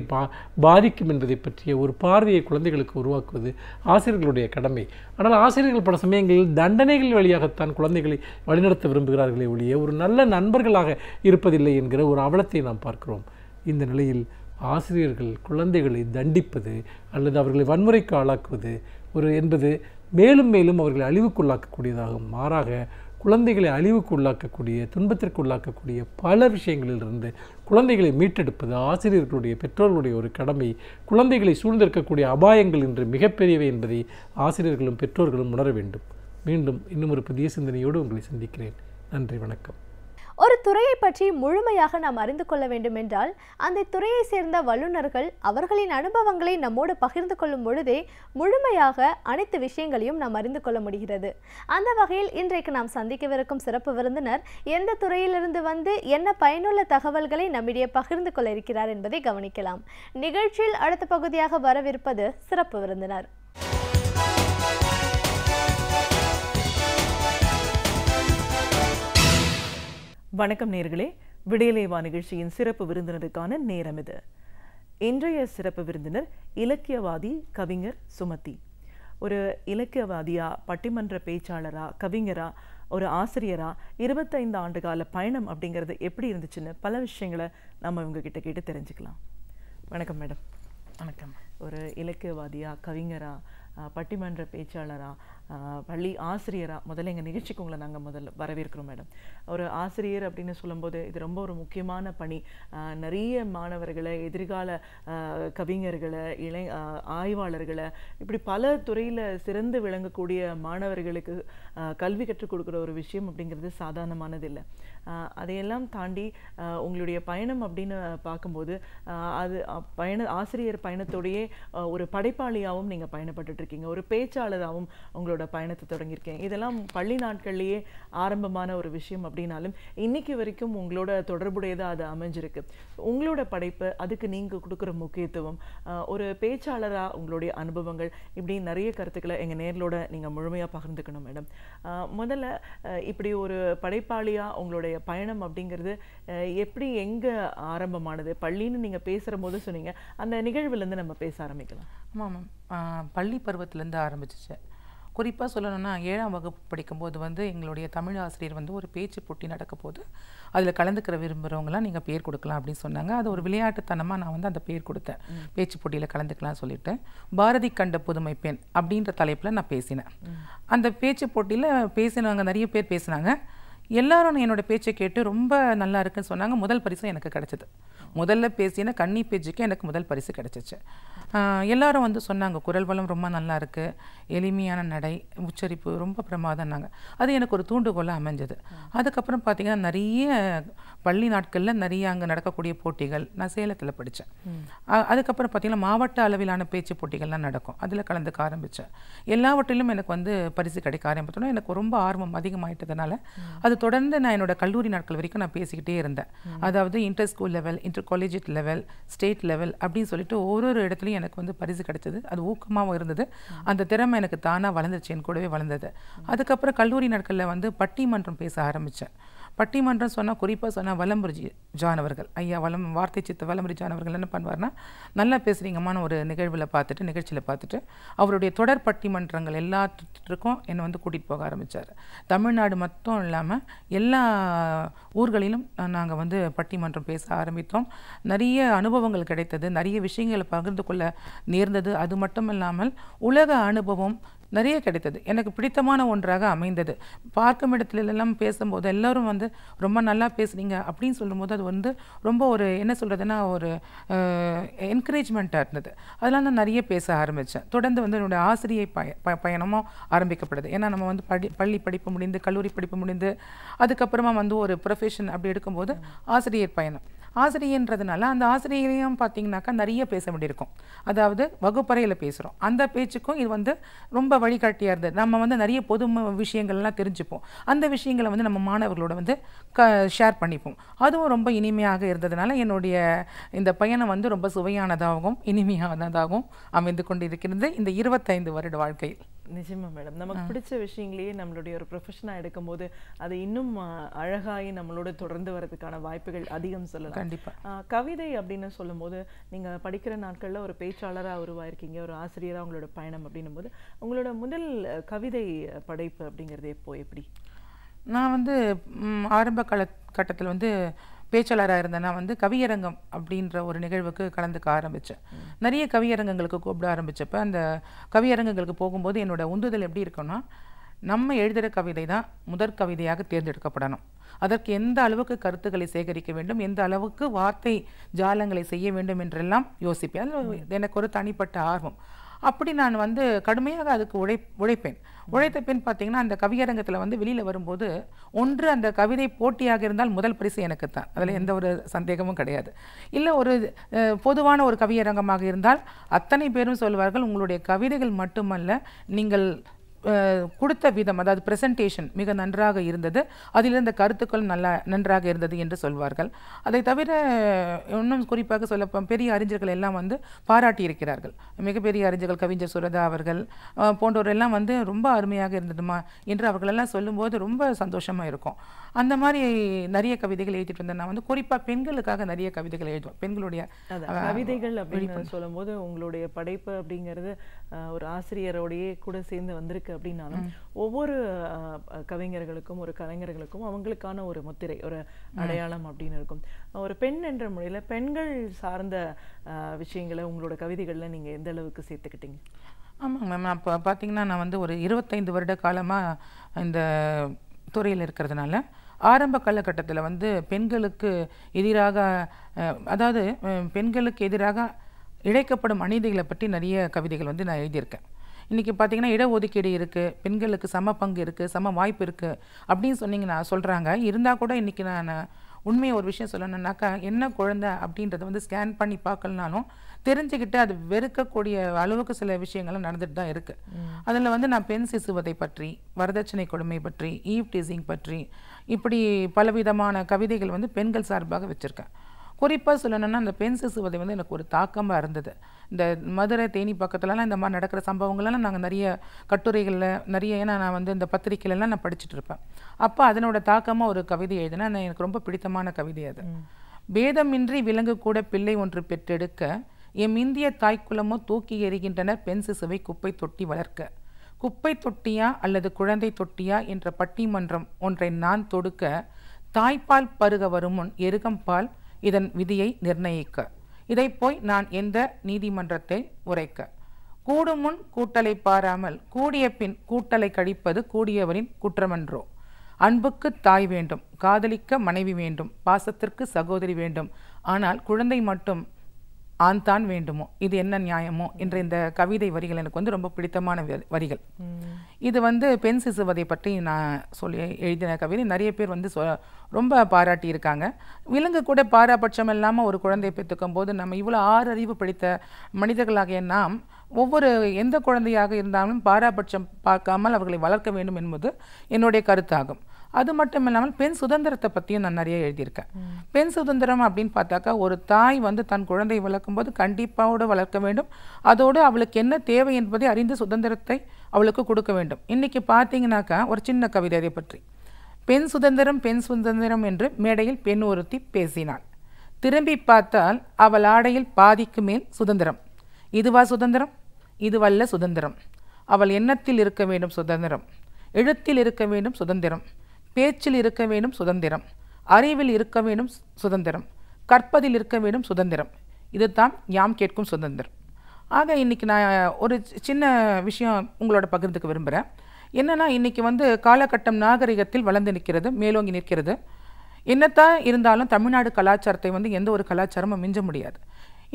பாதிக்கும் என்பதை பற்றிய ஒரு பார்வையை குழந்தைகளுக்கு உருவாக்குவது ஆசிரியர்களுடைய கடமை. ஆனால் ஆசிரியர்கள் பல சமயங்களில் தண்டனைகள் வழியாகத்தான் குழந்தைகளை வழிநடத்த விரும்புகிறார்களே ஒழிய ஒரு நல்ல நண்பர்களாக இருப்பதில்லை என்கிற ஒரு அவலத்தை நாம் பார்க்கிறோம். இந்த நிலையில் ஆசிரியர்கள் குழந்தைகளை தண்டிப்பது அல்லது அவர்களை வன்முறைக்கு ஆளாக்குவது என்பது மேலும் மேலும் அவர்களை அழிவுக்குள்ளாக்கக்கூடியதாகும். மாறாக குழந்தைகளை அழிவுக்கு உள்ளாக்கக்கூடிய, துன்பத்திற்கு உள்ளாக்கக்கூடிய பல விஷயங்களிலிருந்து குழந்தைகளை மீட்டெடுப்பது ஆசிரியர்களுடைய, பெற்றோர்களுடைய ஒரு கடமை. குழந்தைகளை சூழ்ந்திருக்கக்கூடிய அபாயங்கள் இன்று மிகப்பெரியவை என்பதை ஆசிரியர்களும் பெற்றோர்களும் உணர வேண்டும். மீண்டும் இன்னும் ஒரு புதிய சிந்தனையோடு உங்களை சந்திக்கிறேன். நன்றி, வணக்கம். ஒரு துறையை பற்றி முழுமையாக நாம் அறிந்து கொள்ள வேண்டும் என்றால் அந்த துறையை சேர்ந்த வல்லுநர்கள் அவர்களின் அனுபவங்களை நம்மோடு பகிர்ந்து கொள்ளும் பொழுதே முழுமையாக அனைத்து விஷயங்களையும் நாம் அறிந்து கொள்ள முடிகிறது. அந்த வகையில் இன்றைக்கு நாம் சந்திக்கவிருக்கும் சிறப்பு விருந்தினர் எந்த துறையிலிருந்து வந்து என்ன பயனுள்ள தகவல்களை நம்மிடையே பகிர்ந்து கொள்ள இருக்கிறார் என்பதை கவனிக்கலாம். நிகழ்ச்சியில் அடுத்த பகுதியாக வரவிருப்பது சிறப்பு விருந்தினர். வணக்கம் நேர்களே, விடியலேவா நிகழ்ச்சியின் சிறப்பு விருந்தினருக்கான நேரம் இது. இன்றைய சிறப்பு விருந்தினர் இலக்கியவாதி கவிஞர் சுமதி. ஒரு இலக்கியவாதியா, பட்டிமன்ற பேச்சாளரா, கவிஞரா, ஒரு ஆசிரியரா 25 ஆண்டு கால பயணம் அப்படிங்கிறது எப்படி இருந்துச்சுன்னு பல விஷயங்களை நம்ம இவங்க கிட்ட கேட்டு தெரிஞ்சுக்கலாம். வணக்கம் மேடம். வணக்கம். ஒரு இலக்கியவாதியா, கவிஞரா, பட்டிமன்ற பேச்சாளரா, பள்ளி ஆசிரியரா, முதல்ல எங்கள் நிகழ்ச்சிக்கு உங்களை நாங்கள் முதல்ல வரவேற்கிறோம் மேடம். ஒரு ஆசிரியர் அப்படின்னு சொல்லும்போது இது ரொம்ப ஒரு முக்கியமான பணி. நிறைய மாணவர்களை, எதிர்கால கவிஞர்களை, ஆய்வாளர்களை, இப்படி பல துறையில் சிறந்து விளங்கக்கூடிய மாணவர்களுக்கு கல்வி கற்றுக் கொடுக்குற ஒரு விஷயம் அப்படிங்கிறது சாதாரணமானது இல்லை. அதையெல்லாம் தாண்டி உங்களுடைய பயணம் அப்படின்னு பார்க்கும்போது அது ஆசிரியர் பயணத்தோடையே ஒரு படைப்பாளியாகவும் நீங்கள் பயணப்பட்டு இருக்கீங்க, ஒரு பேச்சாளராகவும் உங்களோட பயணத்தை தொடங்கியிருக்கீங்க. இதெல்லாம் பள்ளி நாட்கள்லேயே ஆரம்பமான ஒரு விஷயம் அப்படின்னாலும் இன்னைக்கு வரைக்கும் உங்களோட தொடர்புடையதாக அது அமைஞ்சிருக்கு. உங்களோட படைப்பு, அதுக்கு நீங்கள் கொடுக்குற முக்கியத்துவம், ஒரு பேச்சாளராக உங்களுடைய அனுபவங்கள், இப்படி நிறைய கருத்துக்களை எங்கள் நேர்களோட நீங்கள் முழுமையாக பகிர்ந்துக்கணும் மேடம். முதல்ல இப்படி ஒரு படைப்பாளியாக உங்களுடைய பயணம் அப்படிங்கிறது எப்படி, எங்கே ஆரம்பமானது? பள்ளின்னு நீங்கள் பேசுகிற போது சொன்னீங்க, அந்த நிகழ்வுலேருந்து நம்ம பேச ஆரம்பிக்கலாம். ஆமாம் மேம், பள்ளி பருவத்திலேருந்து ஆரம்பிச்சிச்சு. குறிப்பாக சொல்லணும்னா 7ஆம் வகுப்பு படிக்கும்போது வந்து எங்களுடைய தமிழ் ஆசிரியர் வந்து ஒரு பேச்சு போட்டி நடக்க போது அதில் கலந்துக்கிற விரும்புகிறவங்களாம் நீங்கள் பேர் கொடுக்கலாம் அப்படின்னு சொன்னாங்க. அது ஒரு விளையாட்டுத்தனமாக நான் வந்து அந்த பேர் கொடுத்தேன். பேச்சு போட்டியில் கலந்துக்கலாம் சொல்லிட்டு பாரதி கண்ட புதுமை பெண் அப்படின்ற தலைப்பில் நான் பேசினேன். அந்த பேச்சு போட்டியில் பேசினவங்க நிறைய பேர் பேசினாங்க. எல்லாரும் என்னோடய பேச்சை கேட்டு ரொம்ப நல்லா இருக்குன்னு சொன்னாங்க. முதல் பரிசும் எனக்கு கிடச்சிது. முதல்ல பேசின கன்னி பேச்சுக்கு எனக்கு முதல் பரிசு கிடச்சிச்சு. எல்லாரும் வந்து சொன்னாங்க, குரல் வளம் ரொம்ப நல்லா இருக்குது, எளிமையான நடை, உச்சரிப்பு ரொம்ப பிரமாதம்னாங்க. அது எனக்கு ஒரு தூண்டுகோலாக அமைஞ்சது. அதுக்கப்புறம் பார்த்திங்கன்னா நிறைய பள்ளி நாட்களில் நிறைய அங்கே நடக்கக்கூடிய போட்டிகள், நான் சேலத்தில் படித்தேன். அதுக்கப்புறம் பார்த்திங்கன்னா மாவட்ட அளவிலான பேச்சு போட்டிகள்லாம் நடக்கும், அதில் கலந்துக்க ஆரம்பித்தேன். எல்லாவற்றிலும் எனக்கு வந்து பரிசு கிடைக்க ஆரம்பித்தோன்னா எனக்கு ரொம்ப ஆர்வம் அதிகமாகிட்டதுனால அது தொடர்ந்து நான் என்னோட கல்லூரி நாட்கள் வரைக்கும் நான் பேசிக்கிட்டே இருந்தேன். அதாவது inter school level, inter college level, state level அப்படின்னு சொல்லிட்டு ஒரு இடத்துலையும் எனக்கு வந்து பரிசு கிடைச்சது. அது ஊக்கமாகவும் இருந்தது. அந்த திறமை எனக்கு தானாக வளர்ந்துச்சு, என் கூடவே வளர்ந்தது. அதுக்கப்புறம் கல்லூரி நாட்களில் வந்து பட்டிமன்றம் பேச ஆரம்பித்தேன். பட்டிமன்றம் சொன்னால், குறிப்பாக சொன்னால் வலம்புரி ஜான் அவர்கள், ஐயா வார்த்தை சித்த வலம்புரி ஜான் அவர்கள் என்ன பண்ணுவார்னா, நல்லா பேசுகிறீங்கம்மான ஒரு நிகழ்ச்சியில் பார்த்துட்டு அவருடைய தொடர் பட்டிமன்றங்கள் எல்லாத்துக்கும் என்னை வந்து கூட்டிகிட்டு போக ஆரம்பித்தார். தமிழ்நாடு மட்டும் இல்லாமல் எல்லா ஊர்களிலும் நாங்கள் வந்து பட்டிமன்றம் பேச ஆரம்பித்தோம். நிறைய அனுபவங்கள் கிடைத்தது, நிறைய விஷயங்களை பகிர்ந்து கொள்ள நேர்ந்தது. அது மட்டும் இல்லாமல் உலக அனுபவம் நிறைய கிடைத்தது. எனக்கு பிடித்தமான ஒன்றாக அமைந்தது. பார்க்கும் இடத்துலலாம் பேசும்போது எல்லோரும் வந்து ரொம்ப நல்லா பேசுகிறீங்க அப்படின்னு சொல்லும்போது அது வந்து ரொம்ப ஒரு என்ன சொல்கிறதுனா ஒரு என்கரேஜ்மெண்ட்டாக இருந்தது. அதெல்லாம் நான் நிறைய பேச ஆரம்பித்தேன். தொடர்ந்து வந்து என்னோடய ஆசிரியை பயணமும் ஆரம்பிக்கப்படுது. ஏன்னா நம்ம வந்து பள்ளி படிப்பு முடிந்து, கல்லூரி படிப்பு முடிந்து, அதுக்கப்புறமா வந்து ஒரு ப்ரொஃபஷன் அப்படி எடுக்கும்போது ஆசிரியர் பயணம். ஆசிரியன்றதுனால அந்த ஆசிரியரையும் பார்த்திங்கனாக்கா நிறைய பேச வேண்டியிருக்கும். அதாவது வகுப்பறையில் பேசுகிறோம், அந்த பேச்சுக்கும் இது வந்து ரொம்ப வழிகாட்டியாக இருந்தது. நம்ம வந்து நிறைய பொது விஷயங்கள்லாம் தெரிஞ்சுப்போம். அந்த விஷயங்களை வந்து நம்ம மாணவர்களோட வந்து ஷேர் பண்ணிப்போம். அதுவும் ரொம்ப இனிமையாக இருந்ததுனால என்னுடைய இந்த பயணம் வந்து ரொம்ப சுவையானதாகவும் இனிமையானதாகவும் அமைந்து கொண்டு இருக்கிறது இந்த 25 வருட வாழ்க்கையில். நிச்சயமா மேடம், நமக்கு பிடிச்ச விஷயங்களையே நம்மளுடைய ஒரு ப்ரொஃபஷனாக எடுக்கும்போது அது இன்னும் அழகாகி நம்மளோட தொடர்ந்து வரதுக்கான வாய்ப்புகள் அதிகம் சொல்லலாம். கண்டிப்பாக. கவிதை அப்படின்னு சொல்லும்போது நீங்கள் படிக்கிற நாட்களில் ஒரு பேச்சாளராக உருவாயிருக்கீங்க, ஒரு ஆசிரியராக உங்களோட பயணம் அப்படின்னும் போது உங்களோட முதல் கவிதை படைப்பு அப்படிங்கிறது எப்படி? நான் வந்து ஆரம்ப கட்டத்தில் வந்து பேச்சாளராக இருந்தேன்னா வந்து கவியரங்கம் அப்படின்ற ஒரு நிகழ்வுக்கு கலந்துக்க ஆரம்பித்தேன். நிறைய கவியரங்கங்களுக்கு கூப்பிட ஆரம்பித்தப்போ அந்த கவியரங்கங்களுக்கு போகும்போது என்னோட உந்துதல் எப்படி இருக்குன்னா, நம்ம எழுதுகிற கவிதை தான் முதற் கவிதையாக தேர்ந்தெடுக்கப்படணும். அதற்கு எந்த அளவுக்கு கருத்துக்களை சேகரிக்க வேண்டும், எந்த அளவுக்கு வார்த்தை ஜாலங்களை செய்ய வேண்டும் என்றெல்லாம் யோசிப்பேன். அது எனக்கு ஒரு தனிப்பட்ட ஆர்வம். அப்படி நான் வந்து கடுமையாக அதுக்கு உழைப்பேன். உழைத்த பின் பார்த்தீங்கன்னா அந்த கவியரங்கத்தில் வந்து வெளியில் வரும்போது ஒன்று அந்த கவிதை போட்டியாக இருந்தால் முதல் பரிசு எனக்கு தான், அதில் எந்த ஒரு சந்தேகமும் கிடையாது. இல்லை ஒரு பொதுவான ஒரு கவியரங்கமாக இருந்தால் அத்தனை பேரும் சொல்வார்கள், உங்களுடைய கவிதைகள் மட்டுமல்ல நீங்கள் கொடுத்த விதம், அதாவது ப்ரெசன்டேஷன் மிக நன்றாக இருந்தது, அதிலிருந்த கருத்துக்கள் நன்றாக இருந்தது என்று சொல்வார்கள். அதை தவிர இன்னும் குறிப்பாக சொல்ல பெரிய அறிஞர்கள் எல்லாம் வந்து பாராட்டி இருக்கிறார்கள். மிகப்பெரிய அறிஞர்கள் கவிஞர் சுரதா அவர்கள் போன்றவரெல்லாம் வந்து ரொம்ப அருமையாக இருந்ததுமா என்று அவர்களெல்லாம் சொல்லும்போது ரொம்ப சந்தோஷமாக இருக்கும். அந்த மாதிரி நிறைய கவிதைகள் எழுதிட்டு வந்தேன். நான் வந்து குறிப்பாக பெண்களுக்காக நிறைய கவிதைகள் எழுதுவேன். பெண்களுடைய கவிதைகள் அப்படின்னு சொல்லும்போது உங்களுடைய படைப்பு அப்படிங்கிறது ஒரு ஆசிரியரோடையே கூட சேர்ந்து வந்திருக்கு அப்படின்னாலும் ஒவ்வொரு கவிஞர்களுக்கும் ஒரு கலைஞர்களுக்கும் அவங்களுக்கான ஒரு முத்திரை, ஒரு அடையாளம் அப்படின்னு இருக்கும். ஒரு பெண் என்ற முறையில் பெண்கள் சார்ந்த விஷயங்களை உங்களோட கவிதைகள்ல நீங்க எந்த அளவுக்கு சேர்த்துக்கிட்டீங்க? ஆமாங்க மேம். அப்போ பார்த்தீங்கன்னா நான் வந்து ஒரு 25 வருட காலமாக இந்த துறையில் இருக்கிறதுனால ஆரம்ப காலகட்டத்தில் வந்து பெண்களுக்கு எதிராக அதாவது பெண்களுக்கு எதிராக இழைக்கப்படும் அநீதிகளை பற்றி நிறைய கவிதைகள் வந்து நான் எழுதியிருக்கேன். இன்றைக்கி பார்த்திங்கன்னா இடஒதுக்கீடு இருக்குது, பெண்களுக்கு சம பங்கு இருக்குது, சம வாய்ப்பு இருக்குது அப்படின்னு சொன்னீங்கன்னா சொல்கிறாங்க. இருந்தால் கூட இன்றைக்கி நான் உண்மையை ஒரு விஷயம் சொல்லணுன்னாக்கா, என்ன குழந்தை அப்படின்றத வந்து ஸ்கேன் பண்ணி பார்க்கலனாலும் தெரிஞ்சுக்கிட்டு அது வெறுக்கக்கூடிய அளவுக்கு சில விஷயங்கள்லாம் நடந்துட்டு தான் இருக்குது. அதில் வந்து நான் பெண் சிசுவதை பற்றி, வரதட்சணை கொடுமை பற்றி, ஈவ் டீசிங் பற்றி, இப்படி பலவிதமான கவிதைகள் வந்து பெண்கள் சார்பாக வச்சுருக்கேன். குறிப்பாக சொல்லணும்னா அந்த பெண் சிசுவதை வந்து எனக்கு ஒரு தாக்கமாக இருந்தது. இந்த மதுரை தேனி பக்கத்துலலாம் இந்த மாதிரி நடக்கிற சம்பவங்கள்லாம் நாங்கள் நிறைய கட்டுரைகளில் நிறைய, ஏன்னா நான் வந்து இந்த பத்திரிகையிலலாம் நான் படிச்சுட்டு இருப்பேன். அப்போ அதனோட தாக்கமாக ஒரு கவிதை எழுதினா எனக்கு ரொம்ப பிடித்தமான கவிதை அது. பேதமின்றி விலங்கு கூட பிள்ளை ஒன்று பெற்றெடுக்க எம் இந்திய தாய்க்குலமோ தூக்கி எறிகின்றனர் பெண் சிசுவை குப்பை தொட்டி வளர்க்க. குப்பை தொட்டியா அல்லது குழந்தை தொட்டியா என்ற பட்டிமன்றம் ஒன்றை நான் தொடுக்க, தாய்ப்பால் பருக வரும் முன் எருகம்பால் இதன் விதியை நிர்ணயிக்க, இதை போய் நான் எந்த நீதிமன்றத்தை உரைக்க. கூடும் முன் கூட்டலை பாராமல் கூடிய பின் கூட்டலை கழிப்பது கூடியவரின் குற்றமன்றோ. அன்புக்கு தாய் வேண்டும், காதலிக்க மனைவி வேண்டும், பாசத்திற்கு சகோதரி வேண்டும், ஆனால் குழந்தை மட்டும் ஆண் தான் வேண்டுமோ, இது என்ன நியாயமோ என்ற இந்த கவிதை வரிகள் எனக்கு வந்து ரொம்ப பிடித்தமான வரிகள். இது வந்து பெண் சிசுவதை பற்றி நான் சொல்லி எழுதின கவிதை. நிறைய பேர் வந்து ரொம்ப பாராட்டி இருக்காங்க. விலங்கு கூட பாராபட்சம் இல்லாமல் ஒரு குழந்தையை பெற்றுக்கும் போது நம்ம இவ்வளோ 6 அறிவு படித்த மனிதர்களாகிய நாம் ஒவ்வொரு எந்த குழந்தையாக இருந்தாலும் பாராபட்சம் பார்க்காமல் அவர்களை வளர்க்க வேண்டும் என்பது என்னுடைய கருத்தாகும். அது மட்டும் இல்லாமல் பெண் சுதந்திரத்தை பற்றியும் நான் நிறைய எழுதியிருக்கேன். பெண் சுதந்திரம் அப்படின்னு பார்த்தாக்கா, ஒரு தாய் வந்து தன் குழந்தையை வளர்க்கும் போது கண்டிப்பாக வளர்க்க வேண்டும். அதோடு அவளுக்கு என்ன தேவை என்பதை அறிந்து சுதந்திரத்தை அவளுக்கு கொடுக்க வேண்டும். இன்றைக்கி பார்த்தீங்கன்னாக்கா ஒரு சின்ன கவிதை அதை பற்றி. பெண் சுதந்திரம் என்று மேடையில் பெண் ஒருத்தி பேசினாள். திரும்பி பார்த்தால் அவள் ஆடையில் பாதிக்கு மேல் சுதந்திரம். இதுவா சுதந்திரம்? இதுவல்ல சுதந்திரம். அவள் எண்ணத்தில் இருக்க வேண்டும் சுதந்திரம், எழுத்தில் இருக்க வேண்டும் சுதந்திரம், பேச்சில் இருக்க வேண்டும் சுதந்திரம், அறிவில் இருக்க வேண்டும் சுதந்திரம், கற்பதில் இருக்க வேண்டும் சுதந்திரம். இதுதான் யாம் கேட்கும் சுதந்திரம். ஆக இன்றைக்கி நான் ஒரு சின்ன விஷயம் உங்களோட பகிர்ந்துக்க விரும்புகிறேன். என்னென்னா, இன்றைக்கி வந்து காலகட்டம் நாகரிகத்தில் வளர்ந்து நிற்கிறது, மேலோங்கி நிற்கிறது. என்னத்தான் இருந்தாலும் தமிழ்நாடு கலாச்சாரத்தை வந்து எந்த ஒரு கலாச்சாரமும் மிஞ்ச முடியாது.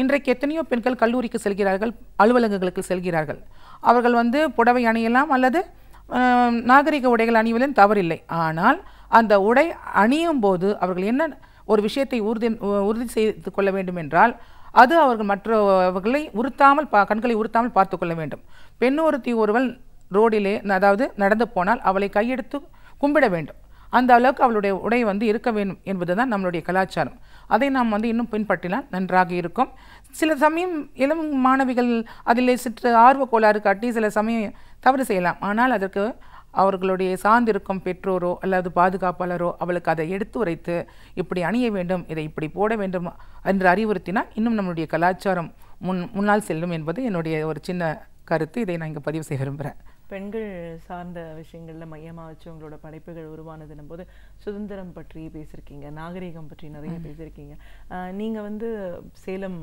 இன்றைக்கு எத்தனையோ பெண்கள் கல்லூரிக்கு செல்கிறார்கள், அலுவலகங்களுக்கு செல்கிறார்கள். அவர்கள் வந்து புடவை அணியலாம் அல்லது நாகரிக உடைகள் அணிவதில் தவறில்லை. ஆனால் அந்த உடை அணியும் போது அவர்கள் என்ன ஒரு விஷயத்தை உறுதி செய்து கொள்ள வேண்டும் என்றால், அது அவர்கள் மற்றவர்களை உறுத்தாமல் கண்களை உறுத்தாமல் பார்த்து கொள்ள வேண்டும். பெண் ஒருத்தி ஒருவள் ரோடிலே அதாவது நடந்து போனால் அவளை கையெடுத்து கும்பிட வேண்டும். அந்த அளவுக்கு அவளுடைய உடை வந்து இருக்க வேண்டும் என்பதுதான் நம்மளுடைய கலாச்சாரம். அதை நாம் வந்து இன்னும் பின்பற்றினால் நன்றாக இருக்கும். சில சமயம் இளம் மாணவிகள் அதில் சிற்று ஆர்வ கோளாறு காட்டி சில சமயம் தவறு செய்யலாம். ஆனால் அதற்கு அவர்களுடைய சார்ந்திருக்கும் பெற்றோரோ அல்லது பாதுகாப்பாளரோ அவளுக்கு அதை எடுத்து உரைத்து இப்படி அணிய வேண்டும், இதை இப்படி போட வேண்டும் என்று அறிவுறுத்தினால் இன்னும் நம்மளுடைய கலாச்சாரம் முன்னால் செல்லும் என்பது என்னுடைய ஒரு சின்ன கருத்து. இதை நான் இங்கே பதிவு செய்ய விரும்புகிறேன். பெண்கள் சார்ந்த விஷயங்களில் மையமாக வச்சு உங்களோட படைப்புகள் உருவானதுன்னும் போது சுதந்திரம் பற்றி பேசியிருக்கீங்க, நாகரிகம் பற்றி நிறைய பேசியிருக்கீங்க. நீங்கள் வந்து சேலம்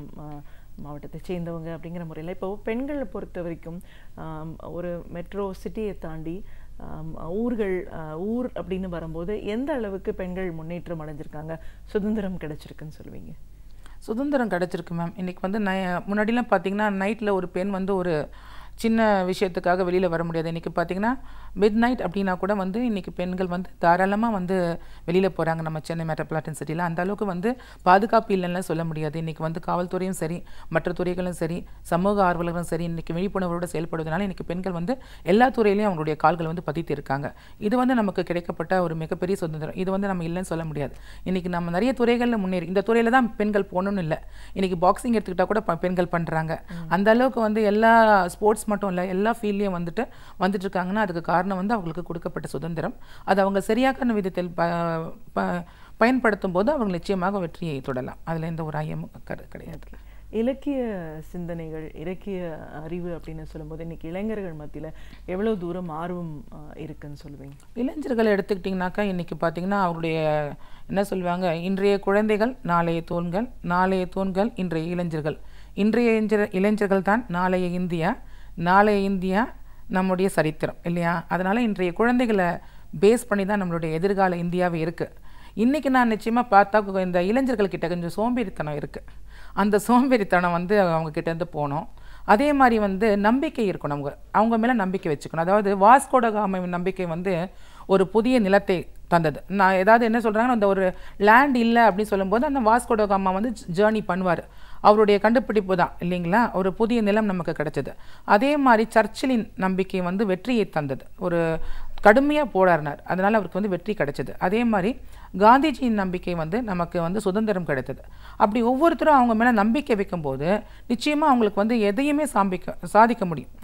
மாவட்டத்தை சேர்ந்தவங்க அப்படிங்கிற முறையில் இப்போ பெண்களை பொறுத்த வரைக்கும் ஒரு மெட்ரோ சிட்டியை தாண்டி ஊர்கள் ஊர் அப்படின்னு வரும்போது எந்த அளவுக்கு பெண்கள் முன்னேற்றம் அடைஞ்சிருக்காங்க, சுதந்திரம் கிடைச்சிருக்குன்னு சொல்லுவீங்க? சுதந்திரம் கிடச்சிருக்கு மேம். இன்றைக்கி வந்து முன்னாடிலாம் பார்த்திங்கன்னா நைட்டில் ஒரு பெண் வந்து ஒரு சின்ன விஷயத்துக்காக வெளியில் வர முடியாது. இன்றைக்கி பார்த்திங்கன்னா மிட் நைட் அப்படின்னா கூட வந்து இன்றைக்கி பெண்கள் வந்து தாராளமாக வந்து வெளியில் போகிறாங்க. நம்ம சென்னை மெட்ரோபாலிட்டன் சிட்டியில் அந்த அளவுக்கு வந்து பாதுகாப்பு இல்லைன்னு சொல்ல முடியாது. இன்றைக்கி வந்து காவல்துறையும் சரி, மற்ற துறைகளும் சரி, சமூக ஆர்வலர்களும் சரி, இன்றைக்கி விழிப்புணர்வோடு செயல்படுவதனால இன்றைக்கி பெண்கள் வந்து எல்லா துறையிலையும் அவங்களுடைய கால்கள் வந்து பதித்து இருக்காங்க. இது வந்து நமக்கு கிடைக்கப்பட்ட ஒரு மிகப்பெரிய சுதந்திரம். இது வந்து நம்ம இல்லைன்னு சொல்ல முடியாது. இன்றைக்கி நம்ம நிறைய துறைகளில் முன்னேறி, இந்த துறையில் தான் பெண்கள் போகணுன்னு இல்லை. இன்றைக்கி பாக்ஸிங் எடுத்துக்கிட்டால் கூட பெண்கள் பண்ணுறாங்க. அந்த அளவுக்கு வந்து எல்லா ஸ்போர்ட்ஸ் மட்டும் இல்லை, எல்லா ஃபீல்ட்லேயும் வந்துட்டு இருக்காங்கன்னா அதுக்கு காரணம் வந்து அவங்களுக்கு கொடுக்கப்பட்ட சுதந்திரம். அது அவங்க சரியான விதத்தில் பயன்படுத்தும் போது அவங்க நிச்சயமாக வெற்றியை தொடலாம். அதில் எந்த ஒரு ஐயமும் கிடையாது. இலக்கிய சிந்தனைகள், இலக்கிய அறிவு அப்படின்னு சொல்லும்போது இன்னைக்கு இளைஞர்கள் மத்தியில் எவ்வளோ தூரம் ஆர்வம் இருக்குன்னு சொல்லுவீங்க? இளைஞர்களை எடுத்துக்கிட்டிங்கனாக்கா இன்றைக்கி பார்த்திங்கன்னா அவருடைய என்ன சொல்லுவாங்க, இன்றைய குழந்தைகள் நாளைய தூண்கள், நாளைய தூண்கள் இன்றைய இளைஞர்கள், இன்றைய இளைஞர்கள் தான் நாளைய இந்தியா, நாளைய இந்தியா நம்முடைய சரித்திரம் இல்லையா? அதனால் இன்றைய குழந்தைகளை பேஸ் பண்ணி தான் நம்மளுடைய எதிர்கால இந்தியாவே இருக்குது. இன்றைக்கி நான் நிச்சயமாக பார்த்தா இந்த இளைஞர்கள்கிட்ட கொஞ்சம் சோம்பேறித்தனம் இருக்குது. அந்த சோம்பேறித்தனம் வந்து அவங்கக்கிட்டேருந்து போகணும். அதே மாதிரி வந்து நம்பிக்கை இருக்கணும், அவங்க மேலே நம்பிக்கை வச்சுக்கணும். அதாவது வாஸ்கோட காமாவின் நம்பிக்கை வந்து ஒரு புதிய நிலத்தை தந்தது. நான் ஏதாவது என்ன சொல்கிறாங்கன்னா, அந்த ஒரு லேண்ட் இல்லை அப்படின்னு சொல்லும்போது அந்த வாஸ்கோட காமா வந்து ஜேர்னி பண்ணுவார். அவருடைய கண்டுபிடிப்பு தான் இல்லைங்களா, ஒரு புதிய நிலம் நமக்கு கிடைச்சது. அதே மாதிரி சர்ச்சிலின் நம்பிக்கை வந்து வெற்றியை தந்தது. ஒரு கடுமையாக போராடினார், அதனால் அவருக்கு வந்து வெற்றி கிடைச்சது. அதே மாதிரி காந்திஜியின் நம்பிக்கை வந்து நமக்கு வந்து சுதந்திரம் கிடைத்தது. அப்படி ஒவ்வொருத்தரும் அவங்க மேலே நம்பிக்கை வைக்கும்போது நிச்சயமாக அவங்களுக்கு வந்து எதையுமே சாதிக்க முடியும்.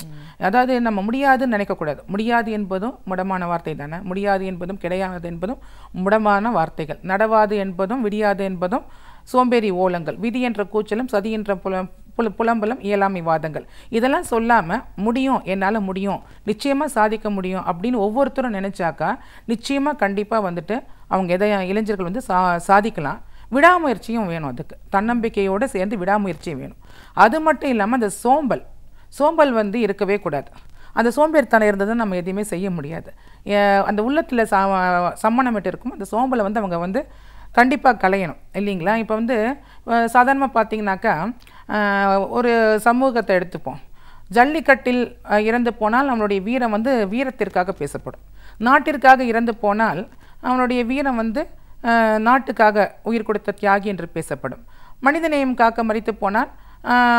அதாவது நம்ம முடியாதுன்னு நினைக்கக்கூடாது. முடியாது என்பதும் முடமான வார்த்தை தானே. முடியாது என்பதும் கிடையாது என்பதும் முடமான வார்த்தைகள். நடவாது என்பதும் விடியாது என்பதும் சோம்பேறி ஓலங்கள். விதி என்ற கூச்சலும் சதி என்ற புலம்பலம் இயலாமை வாதங்கள். இதெல்லாம் சொல்லாமல் முடியும், என்னால் முடியும், நிச்சயமாக சாதிக்க முடியும் அப்படின்னு ஒவ்வொருத்தரும் நினச்சாக்கா நிச்சயமாக கண்டிப்பாக வந்துட்டு அவங்க இளைஞர்கள் வந்து சாதிக்கலாம். விடாமுயற்சியும் வேணும், அதுக்கு தன்னம்பிக்கையோடு சேர்ந்து விடாமுயற்சியும் வேணும். அது மட்டும் இல்லாமல் அந்த சோம்பல் வந்து இருக்கவே கூடாது. அந்த சோம்பேறித்தனம் இருந்ததுன்னு நம்ம எதையுமே செய்ய முடியாது. அந்த உள்ளத்தில் சம்மணமிட்டு இருக்கும் அந்த சோம்பலை வந்து அவங்க வந்து கண்டிப்பாக களையணும் இல்லைங்களா? இப்போ வந்து சாதாரணமாக பார்த்தீங்கன்னாக்கா ஒரு சமூகத்தை எடுத்துப்போம். ஜல்லிக்கட்டில் இறந்து போனால் நம்மளுடைய வீரம் வந்து வீரத்திற்காக பேசப்படும். நாட்டிற்காக இறந்து போனால் அவனுடைய வீரம் வந்து நாட்டுக்காக உயிர் கொடுத்த தியாகி என்று பேசப்படும். மனிதநேயம் காக்க மரித்து போனால்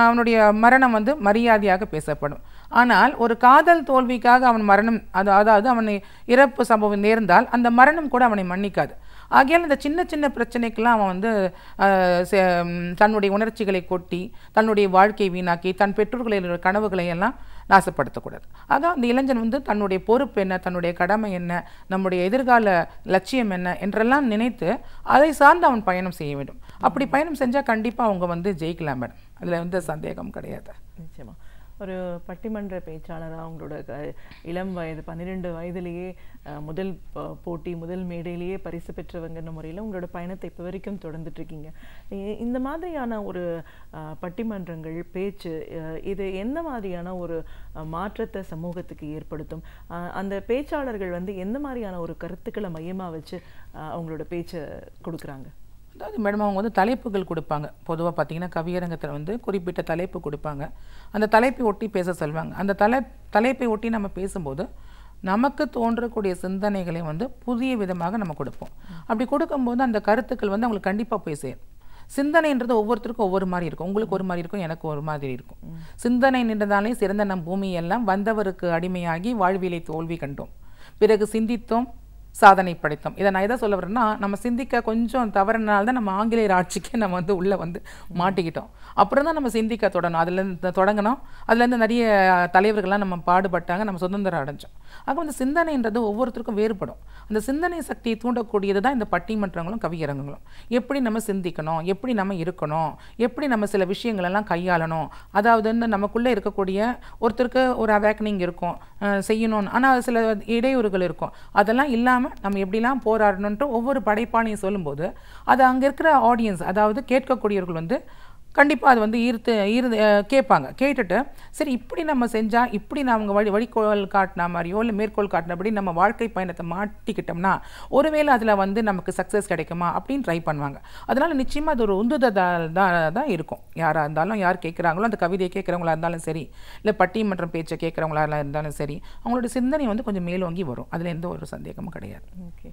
அவனுடைய மரணம் வந்து மரியாதையாக பேசப்படும். ஆனால் ஒரு காதல் தோல்விக்காக அவன் மரணம், அதாவது அவனை இறப்பு சம்பவம் நேர்ந்தால் அந்த மரணம் கூட அவனை மன்னிக்காது. ஆகையால் இந்த சின்ன சின்ன பிரச்சனைக்கெல்லாம் அவன் வந்து தன்னுடைய உணர்ச்சிகளை கொட்டி தன்னுடைய வாழ்க்கையை வீணாக்கி தன் பெற்றோர்களுடைய கனவுகளை எல்லாம் நாசப்படுத்தக்கூடாது. ஆக அந்த இளைஞன் வந்து தன்னுடைய பொறுப்பு என்ன, தன்னுடைய கடமை என்ன, நம்முடைய எதிர்கால லட்சியம் என்ன என்றெல்லாம் நினைத்து அதை சார்ந்து அவன் பயணம் செய்ய வேண்டும். அப்படி பயணம் செஞ்சால் கண்டிப்பாக அவங்க வந்து ஜெயிக்கலாம் மேடம். அதில் வந்து சந்தேகம் கிடையாது. நிச்சயமாக ஒரு பட்டிமன்ற பேச்சாளராக அவங்களோட இளம் வயது 12 வயதிலேயே முதல் போட்டி முதல் மேடையிலேயே பரிசு பெற்றவங்கன்ற முறையில் உங்களோட பயணத்தை இப்போ வரைக்கும் தொடர்ந்துட்டுருக்கீங்க. இந்த மாதிரியான ஒரு பட்டிமன்றங்கள் பேச்சு இது எந்த மாதிரியான ஒரு மாற்றத்தை சமூகத்துக்கு ஏற்படுத்தும்? அந்த பேச்சாளர்கள் வந்து எந்த மாதிரியான ஒரு கருத்துக்களை மையமாக வச்சு அவங்களோட பேச்சை கொடுக்குறாங்க? அதாவது மேடம் அவங்க வந்து தலைப்புகள் கொடுப்பாங்க. பொதுவாக பார்த்தீங்கன்னா கவியரங்கத்தில் வந்து குறிப்பிட்ட தலைப்பு கொடுப்பாங்க. அந்த தலைப்பை ஒட்டி பேச சொல்லுவாங்க. அந்த தலைப்பை ஒட்டி நம்ம பேசும்போது நமக்கு தோன்றக்கூடிய சிந்தனைகளை வந்து புதிய விதமாக நம்ம கொடுப்போம். அப்படி கொடுக்கும்போது அந்த கருத்துக்கள் வந்து அவங்களுக்கு கண்டிப்பாக போய் சேரும். சிந்தனைன்றது ஒவ்வொருத்தருக்கும் ஒவ்வொரு மாதிரி இருக்கும். உங்களுக்கு ஒரு மாதிரி இருக்கும், எனக்கு ஒரு மாதிரி இருக்கும். சிந்தனை நின்றதாலே சிறந்த நம் பூமியெல்லாம் வந்தவருக்கு அடிமையாகி வாழ்விலை தோல்வி கண்டோம், பிறகு சிந்தித்தோம் சாதனை படைத்தோம். இதை நான் எதை சொல்ல வரேன்னா, நம்ம சிந்திக்க கொஞ்சம் தவறுனால தான் நம்ம ஆங்கிலேயர் ஆட்சிக்கே நம்ம வந்து உள்ளே வந்து மாட்டிக்கிட்டோம். அப்புறம் தான் நம்ம சிந்திக்க அதுலேருந்து தொடங்கணும். அதுலேருந்து நிறைய தலைவர்கள்லாம் நம்ம பாடுபட்டாங்க, நம்ம சுதந்திரம் அடைஞ்சோம். ஆக அந்த சிந்தனைன்றது ஒவ்வொருத்தருக்கும் வேறுபடும். அந்த சிந்தனை சக்தியை தூண்டக்கூடியது தான் இந்த பட்டிமன்றங்களும் கவியரங்கங்களும். எப்படி நம்ம சிந்திக்கணும், எப்படி நம்ம இருக்கணும், எப்படி நம்ம சில விஷயங்களெல்லாம் கையாளணும், அதாவது வந்து நமக்குள்ளே இருக்கக்கூடிய ஒருத்தருக்கு ஒரு அவேக்கனிங் இருக்கும் செய்யணும், ஆனால் சில இடையூறுகள் இருக்கும். அதெல்லாம் இல்லாமல் நம்ம எப்படிலாம் போராடணுன்ட்டு ஒவ்வொரு படைப்பானையும் சொல்லும்போது அது அங்கே இருக்கிற ஆடியன்ஸ், அதாவது கேட்கக்கூடியவர்கள் வந்து கண்டிப்பாக அது வந்து கேட்பாங்க. கேட்டுட்டு சரி இப்படி நம்ம செஞ்சால் இப்படி நம்ம வழிகோள் காட்டின மாதிரியோ இல்லை மேற்கோள் காட்டினபடி நம்ம வாழ்க்கை பயணத்தை மாட்டிக்கிட்டோம்னா ஒருவேளை அதில் வந்து நமக்கு சக்ஸஸ் கிடைக்குமா அப்படின்னு ட்ரை பண்ணுவாங்க. அதனால் நிச்சயமாக அது ஒரு உந்துதல் தான் இருக்கும். யாராக இருந்தாலும், யார் கேட்குறாங்களோ, அந்த கவிதையை கேட்குறவங்களா இருந்தாலும் சரி, இல்லை பட்டிமன்றம் பேச்சை கேட்குறவங்களா இருந்தாலும் சரி, அவங்களோட சிந்தனை வந்து கொஞ்சம் மேலோங்கி வரும். அதில் எந்த ஒரு சந்தேகமும் கிடையாது. ஓகே.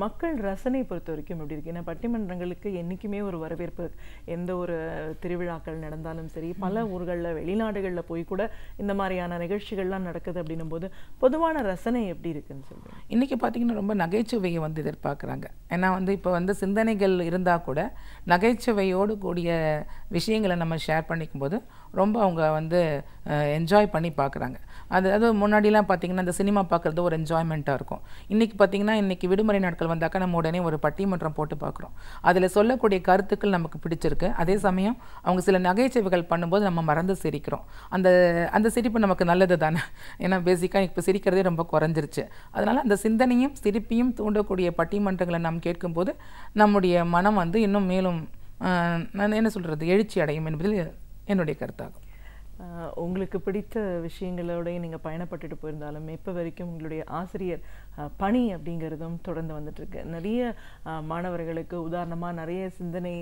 மக்கள் ரசனை பொறுத்த வரைக்கும் எப்படி இருக்கு? ஏன்னா பட்டிமன்றங்களுக்கு என்றைக்குமே ஒரு வரவேற்பு. எந்த ஒரு திருவிழாக்கள் நடந்தாலும் சரி, பல ஊர்களில் வெளிநாடுகளில் போய் கூட இந்த மாதிரியான நிகழ்ச்சிகள்லாம் நடக்குது அப்படின்னும் போது பொதுவான ரசனை எப்படி இருக்குன்னு சொல்லுங்கள். இன்றைக்கி பார்த்திங்கன்னா ரொம்ப நகைச்சுவையை வந்து எதிர்பார்க்குறாங்க. ஏன்னா வந்து இப்போ வந்து சிந்தனைகள் இருந்தால் கூட நகைச்சுவையோடு கூடிய விஷயங்களை நம்ம ஷேர் பண்ணிக்கும் போது ரொம்ப அவங்க வந்து என்ஜாய் பண்ணி பார்க்குறாங்க. அது முன்னாடிலாம் பார்த்திங்கன்னா இந்த சினிமா பார்க்குறது ஒரு என்ஜாய்மெண்ட்டாக இருக்கும். இன்றைக்கி பார்த்திங்கன்னா இன்றைக்கி விடுமுறை நாட்கள் வந்தாக்கா நம்ம உடனே ஒரு பட்டிமன்றம் போட்டு பார்க்குறோம். அதில் சொல்லக்கூடிய கருத்துக்கள் நமக்கு பிடிச்சிருக்கு. அதே சமயம் அவங்க சில நகைச்சுவைகள் பண்ணும்போது நம்ம மறந்து சிரிக்கிறோம். அந்த சிரிப்பு நமக்கு நல்லது தானே. ஏன்னா பேசிக்காக இப்போ சிரிக்கிறதே ரொம்ப குறைஞ்சிருச்சு. அதனால் அந்த சிந்தனையும் சிரிப்பையும் தூண்டக்கூடிய பட்டிமன்றங்களை நாம் கேட்கும்போது நம்முடைய மனம் வந்து இன்னும் மேலும் நான் என்ன சொல்கிறது எழுச்சி அடையும் என்பதில் என்னுடைய கருத்தாகும். உங்களுக்கு பிடித்த விஷயங்களோடய நீங்கள் பயணப்பட்டுட்டு போயிருந்தாலும் இப்போ வரைக்கும் உங்களுடைய ஆசிரியர் பணி அப்படிங்கிறதும் தொடர்ந்து வந்துட்டுருக்கு. நிறைய மாணவர்களுக்கு உதாரணமாக நிறைய சிந்தனை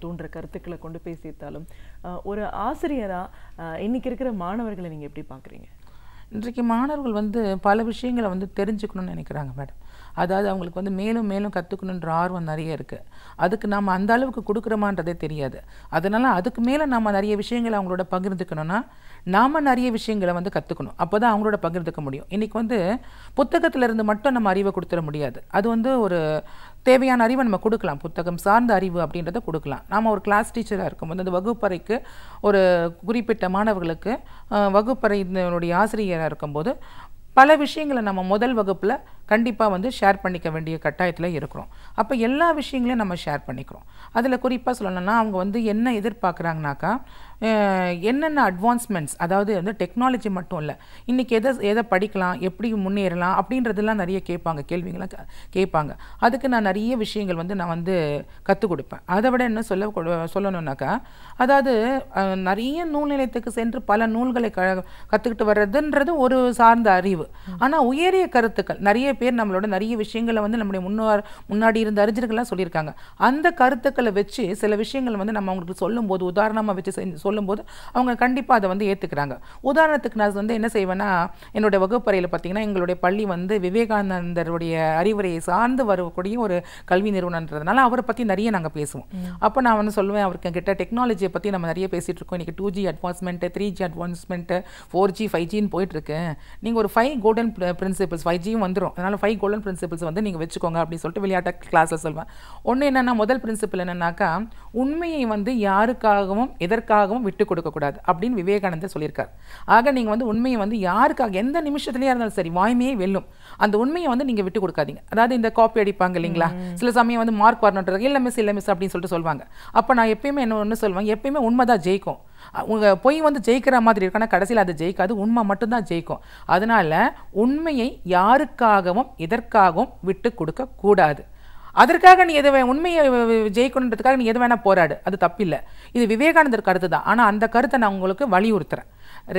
தூண்டுற கருத்துக்களை கொண்டு பேசியிருந்தாலும் ஒரு ஆசிரியராக இன்றைக்கி இருக்கிற மாணவர்களை நீங்கள் எப்படி பார்க்குறீங்க? இன்றைக்கு மாணவர்கள் வந்து பல விஷயங்களை வந்து தெரிஞ்சுக்கணும்னு நினைக்கிறாங்க மேடம். அதாவது அவங்களுக்கு வந்து மேலும் மேலும் கற்றுக்கணுன்ற ஆர்வம் நிறைய இருக்குது. அதுக்கு நம்ம அந்த அளவுக்கு கொடுக்குறோமான்றதே தெரியாது. அதனால் அதுக்கு மேலே நம்ம நிறைய விஷயங்களை அவங்களோட பகிர்ந்துக்கணும்னா நாம் நிறைய விஷயங்களை வந்து கற்றுக்கணும். அப்போ தான் அவங்களோட பகிர்ந்துக்க முடியும். இன்றைக்கி வந்து புத்தகத்தில் இருந்து மட்டும் நம்ம அறிவை கொடுத்துட முடியாது. அது வந்து ஒரு தேவையான அறிவை நம்ம கொடுக்கலாம். புத்தகம் சார்ந்த அறிவு அப்படின்றத கொடுக்கலாம். நாம் ஒரு கிளாஸ் டீச்சராக இருக்கும்போது அந்த வகுப்பறைக்கு ஒரு குறிப்பிட்ட மாணவர்களுக்கு வகுப்பறையினுடைய ஆசிரியராக இருக்கும்போது பல விஷயங்களை நம்ம முதல் வகுப்பில் கண்டிப்பாக வந்து ஷேர் பண்ணிக்க வேண்டிய கட்டாயத்தில் இருக்கிறோம். அப்போ எல்லா விஷயங்களையும் நம்ம ஷேர் பண்ணிக்கிறோம். அதில் குறிப்பாக சொல்லணும்னா அவங்க வந்து என்ன எதிர்பார்க்குறாங்கனாக்கா என்னென்ன அட்வான்ஸ்மெண்ட்ஸ், அதாவது வந்து டெக்னாலஜி மட்டும் இல்லை, இன்றைக்கி எதை படிக்கலாம், எப்படி முன்னேறலாம் அப்படின்றதெல்லாம் நிறைய கேள்விங்களாம் கேட்பாங்க. அதுக்கு நான் நிறைய விஷயங்கள் வந்து நான் வந்து கற்றுக் கொடுப்பேன். அதை விட என்ன சொல்லணுன்னாக்கா அதாவது நிறைய நூல் நிலையத்துக்கு சென்று பல நூல்களை கற்றுக்கிட்டு வர்றதுன்றது ஒரு சார்ந்த அறிவு. ஆனால் உயரிய கருத்துக்கள் நிறைய பேர் நம்மளோட நிறைய விஷயங்களை வந்து நம்முடைய முன்னாடி இருந்த அறிஞர்கள்லாம் சொல்லியிருக்காங்க. அந்த கருத்துக்களை வச்சு சில விஷயங்கள் வந்து நம்ம அவங்களுக்கு சொல்லும்போது, உதாரணமாக வச்சு சொல்லும்போது அவங்க கண்டிப்பாக அதை வந்து ஏற்றுக்கிறாங்க. உதாரணத்துக்கு நான் வந்து என்ன செய்வேன்னா, என்னுடைய வகுப்பறையில் பார்த்தீங்கன்னா எங்களுடைய பள்ளி வந்து விவேகானந்தருடைய அறிவுரையை சார்ந்து வரக்கூடிய ஒரு கல்வி நிறுவனன்றதுனால அவரை பற்றி நிறைய நாங்கள் பேசுவோம். அப்போ நான் வந்து சொல்லுவேன், அவருக்கு கிட்ட டெக்னாலஜியை பற்றி நம்ம நிறைய பேசிகிட்டு இருக்கோம். இன்றைக்கி 2G advancement, 3G advancement, 4G 5Gன்னு போயிட்டுருக்கு. நீங்கள் ஒரு 5 கோல்டன் பிரின்சிபிள்ஸ், 5Gயும் வந்துடும், அதனால் 5 கோல்டன் பிரின்சிபிள்ஸ் வந்து நீங்கள் வச்சுக்கோங்க அப்படின்னு சொல்லிட்டு விளையாட்ட கிளாஸில் சொல்வேன். ஒன்று என்னென்னா, முதல் பிரின்சிபிள் என்னன்னாக்கா உண்மையை வந்து யாருக்காகவும் எதற்காகவும் விட்டு கொடுக்கக்கூடாது அப்படின்னு விவேகானந்தர் சொல்லியிருக்கார். ஆக நீங்கள் வந்து உண்மையை வந்து யாருக்காக எந்த நிமிஷத்துலேயே இருந்தாலும் சரி வாய்மையே வெல்லும், அந்த உண்மையை வந்து நீங்கள் விட்டு கொடுக்காதீங்க. அதாவது இந்த காப்பி அடிப்பாங்க இல்லைங்களா, சில சமயம் வந்து மார்க் வரணுன்றது இல்லை மிஸ் அப்படின்னு சொல்லிட்டு சொல்லுவாங்க. அப்போ நான் எப்பயுமே ஒன்று சொல்லுவேன், எப்பயுமே உண்மை தான் ஜெயிக்கும். உங்கள் பொய் வந்து ஜெயிக்கிற மாதிரி இருக்குன்னா கடைசியில் அது ஜெயிக்காது, உண்மை மட்டும்தான் ஜெயிக்கும். அதனால் உண்மையை யாருக்காகவும் எதற்காகவும் விட்டு கொடுக்க கூடாது. அதற்காக நீ உண்மையை ஜெயிக்கணுன்றதுக்காக நீ எது வேணால் போராடு, அது தப்பில்லை. இது விவேகானந்தர் கருத்து தான். ஆனால் அந்த கருத்தை நான் உங்களுக்கு வலியுறுத்துறேன்.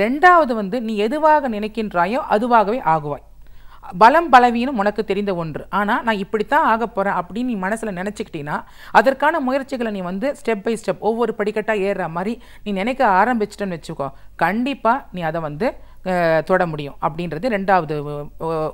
ரெண்டாவது வந்து நீ எதுவாக நினைக்கின்றாயோ அதுவாகவே ஆகுவாய். பலம் பலவீனம் உனக்கு தெரிந்த ஒன்று, ஆனால் நான் இப்படித்தான் ஆக போகிறேன் அப்படின்னு நீ மனசில் நினச்சிக்கிட்டீங்கன்னா அதற்கான முயற்சிகளை நீ வந்து ஸ்டெப் பை ஸ்டெப் ஒவ்வொரு படிக்கட்டாக ஏறுற மாதிரி நீ நினைக்க ஆரம்பிச்சிட்டேன்னு வச்சுக்கோ, கண்டிப்பாக நீ அதை வந்து தொட முடியும் அப்படின்றது ரெண்டாவது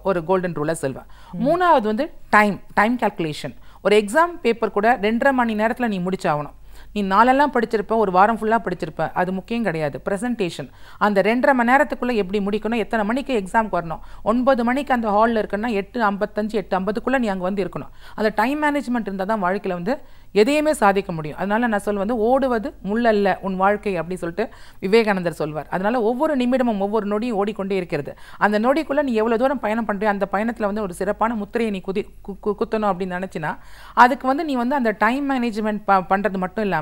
ஒரு கோல்டன் ரூலாக சொல்வேன். மூணாவது வந்து டைம் கால்குலேஷன். ஒரு எக்ஸாம் பேப்பர் கூட 2.5 மணி நேரத்தில் நீ முடிச்சாகணும். நீ நாளெல்லாம் படிச்சிருப்ப, ஒரு வாரம் ஃபுல்லாக படிச்சிருப்ப, அது முக்கியம் கிடையாது. ப்ரெசன்டேஷன் அந்த 2.5 மணி நேரத்துக்குள்ளே எப்படி முடிக்கணும், எத்தனை மணிக்கு எக்ஸாமுக்கு வரணும், 9 மணிக்கு அந்த ஹாலில் இருக்குன்னா 8:55 8:50க்குள்ளே நீ அங்கே வந்து இருக்கணும். அந்த டைம் மேனேஜ்மெண்ட் இருந்தால் தான் வாழ்க்கையில் வந்து எதையுமே சாதிக்க முடியும். அதனால் நான் சொல்வது ஓடுவது முள்ளல்ல உன் வாழ்க்கை அப்படின்னு சொல்லிட்டு விவேகானந்தர் சொல்வார். அதனால் ஒவ்வொரு நிமிடமும் ஒவ்வொரு நொடியும் ஓடிக்கொண்டே இருக்கிறது. அந்த நொடிக்குள்ளே நீ எவ்வளோ தூரம் பயணம் பண்ணுறியோ அந்த பயணத்தில் வந்து ஒரு சிறப்பான முத்திரையை நீ குத்தணும் அப்படின்னு நினச்சினா அதுக்கு வந்து நீ வந்து அந்த டைம் மேனேஜ்மெண்ட் பண்ணுறது மட்டும் இல்லாமல்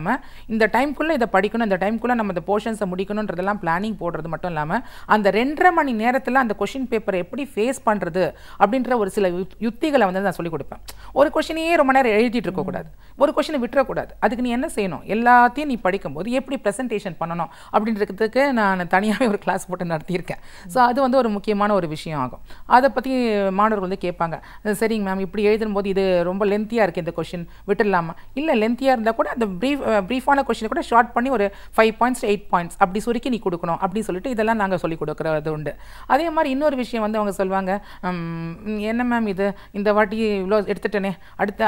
இந்த டைம்குள்ளே இதை படிக்கணும், இந்த டைம்குள்ளே நம்ம இந்த போர்ஷன்ஸை முடிக்கணுன்றதெல்லாம் பிளானிங் போடுறது மட்டும் இல்லாமல் அந்த 2.5 மணி நேரத்தில் அந்த கொஷின் பேப்பரை எப்படி ஃபேஸ் பண்ணுறது அப்படின்ற ஒரு சில யுத்திகளை வந்து நான் சொல்லிக் கொடுப்பேன். ஒரு கொஷினையே ரொம்ப நேரம் எழுதிட்டு இருக்கக்கூடாது. ஒரு கொஷினை விட்டுறக்கூடாது. அதுக்கு நீ என்ன செய்யணும், எல்லாத்தையும் நீ படிக்கும்போது எப்படி ப்ரெசன்டேஷன் பண்ணணும் அப்படின்றதுக்கு நான் தனியாகவே ஒரு கிளாஸ் போட்டு நடத்தியிருக்கேன். ஸோ அது வந்து ஒரு முக்கியமான ஒரு விஷயம் ஆகும். அதை பற்றி மாணவர்கள் வந்து கேட்பாங்க, சரிங்க மேம் இப்படி எழுதும்போது இது ரொம்ப லென்த்தியாக இருக்குது, இந்த கொஷின் விட்டுடலாமா? இல்லை, லென்த்தியாக இருந்தால் கூட அந்த ப்ரீஃபான கொஷினை கூட ஷார்ட் பண்ணி ஒரு 5 பாயிண்ட்ஸ் 8 பாயிண்ட்ஸ் அப்படி சுருக்கி நீ கொடுக்கணும் அப்படின்னு சொல்லிட்டு இதெல்லாம் நாங்கள் சொல்லிக் கொடுக்குறது உண்டு. அதே மாதிரி இன்னொரு விஷயம் வந்து அவங்க சொல்லுவாங்க, என்ன மேம் இது இந்த வாட்டி இவ்வளோ எடுத்துட்டேனே,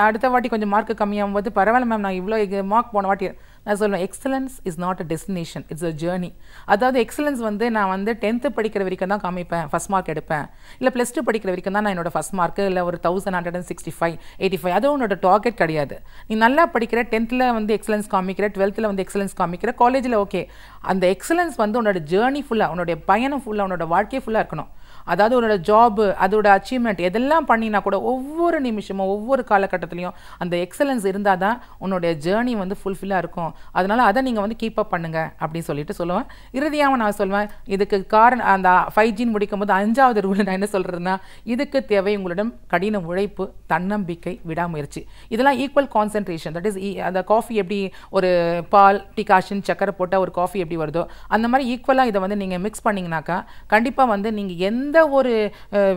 அடுத்த வாட்டி கொஞ்சம் மார்க் கம்மியாகும் போது பரவாயில்ல மேம் நான் இவ்வளோ மார்க் போன வாட்டி. நான் சொல்லுவேன், excellence is not a destination, it's a journey. அதாவது எக்ஸலன்ஸ் வந்து நான் வந்து 10th படிக்கிற வரைக்கும் தான் காமிப்பேன், ஃபஸ்ட் மார்க் எடுப்பேன். இல்லை +2 படிக்கிற வரைக்கும் தான் நான் என்னோட ஃபஸ்ட் மார்க்கு, இல்லை ஒரு 1165 85 அது உன்னோட டார்கெட் கிடையாது. நீ நல்லா படிக்கிற, 10th வந்து எக்ஸலன்ஸ் காமிக்கிற, 12th வந்து எக்ஸலன்ஸ் காமிக்கிற, காலேஜில் ஓகே. அந்த எக்ஸலன்ஸ் வந்து உன்னோட ஜேர்னி ஃபுல்லாக, உன்னோட பயணம் ஃபுல்லாக, உன்னோட வாழ்க்கை ஃபுல்லாக இருக்கணும். அதாவது உன்னோட ஜாபு, அதோட அச்சீவ்மெண்ட் எதெல்லாம் பண்ணினா கூட ஒவ்வொரு நிமிஷமும் ஒவ்வொரு காலகட்டத்திலையும் அந்த எக்ஸலன்ஸ் இருந்தால் தான் உன்னுடைய ஜேர்னி வந்து ஃபுல்ஃபில்லாக இருக்கும். அதனால் அதை நீங்கள் வந்து கீப் அப் பண்ணுங்க அப்படின்னு சொல்லிட்டு சொல்லுவேன். இறுதியாக நான் சொல்லுவேன், இதுக்கு காரணம் அந்த 5G முடிக்கும்போது 5வது ரூல் நான் என்ன சொல்கிறேன்னா, இதுக்கு தேவை உங்களிடம் கடின உழைப்பு, தன்னம்பிக்கை, விடாமுயற்சி. இதெல்லாம் ஈக்குவல் கான்சன்ட்ரேஷன். தட் இஸ் அந்த காஃபி எப்படி ஒரு பால், டிகாஷன், சக்கரை போட்டால் ஒரு காஃபி எப்படி வருதோ அந்த மாதிரி ஈக்குவலாக இதை வந்து நீங்கள் மிக்ஸ் பண்ணிங்கனாக்கா கண்டிப்பாக வந்து நீங்கள் எந்த ஒரு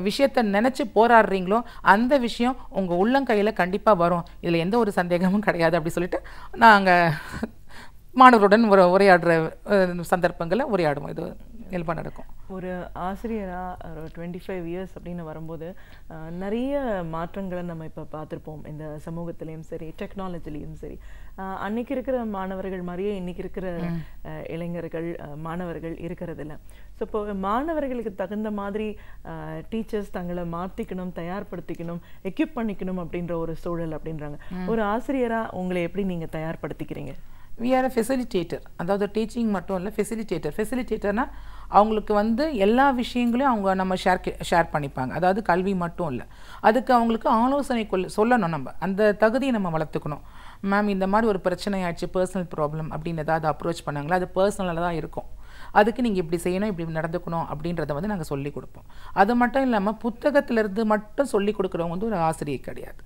விஷயத்தை நினச்சி போராடுறீங்களோ அந்த விஷயம் உங்கள் உள்ளங்கையில் கண்டிப்பாக வரும். இதில் எந்த ஒரு சந்தேகமும் கிடையாது அப்படி சொல்லிட்டு நாங்கள் மாணவருடன் உரையாடுற சந்தர்ப்பங்களில் உரையாடுவோம். இது இயல்பாக நடக்கும். ஒரு ஆசிரியராக ஒரு 25 இயர்ஸ் அப்படின்னு வரும்போது நிறைய மாற்றங்களை நம்ம இப்போ பார்த்துருப்போம். இந்த சமூகத்திலையும் சரி, டெக்னாலஜிலையும் சரி. அன்னைக்கு இருக்கிற மாணவர்கள் மாதிரியே இன்னைக்கு இருக்கிற இளைஞர்கள், மாணவர்கள் இருக்கிறதில்ல. ஸோ இப்போ மாணவர்களுக்கு தகுந்த மாதிரி டீச்சர்ஸ் தங்களை மாற்றிக்கணும், தயார்படுத்திக்கணும், எக்யூப் பண்ணிக்கணும் அப்படின்ற ஒரு சூழல் அப்படின்றாங்க. ஒரு ஆசிரியராக உங்களை எப்படி நீங்கள் தயார்படுத்திக்கிறீங்க? We are a facilitator. அதாவது டீச்சிங் மட்டும் இல்லை, ஃபெசிலிட்டேட்டர்னால் அவங்களுக்கு வந்து எல்லா விஷயங்களையும் அவங்க நம்ம ஷேர் பண்ணிப்பாங்க. அதாவது கல்வி மட்டும் இல்லை, அதுக்கு அவங்களுக்கு ஆலோசனை சொல்லணும். நம்ம அந்த தகுதியை நம்ம வளர்த்துக்கணும். மேம் இந்த மாதிரி ஒரு பிரச்சனை ஆயிடுச்சு, பர்சனல் ப்ராப்ளம் அப்படின்னு ஏதாவது அப்ரோச் பண்ணாங்களா, அது பர்சனலாக தான் இருக்கும். அதுக்கு நீங்கள் இப்படி செய்யணும், இப்படி நடந்துக்கணும் அப்படின்றத வந்து நாங்கள் சொல்லிக் கொடுப்போம். அது மட்டும் இல்லாமல் புத்தகத்திலேருந்து மட்டும் சொல்லிக் கொடுக்குறவங்க வந்து ஒரு ஆசிரியர் கிடையாது.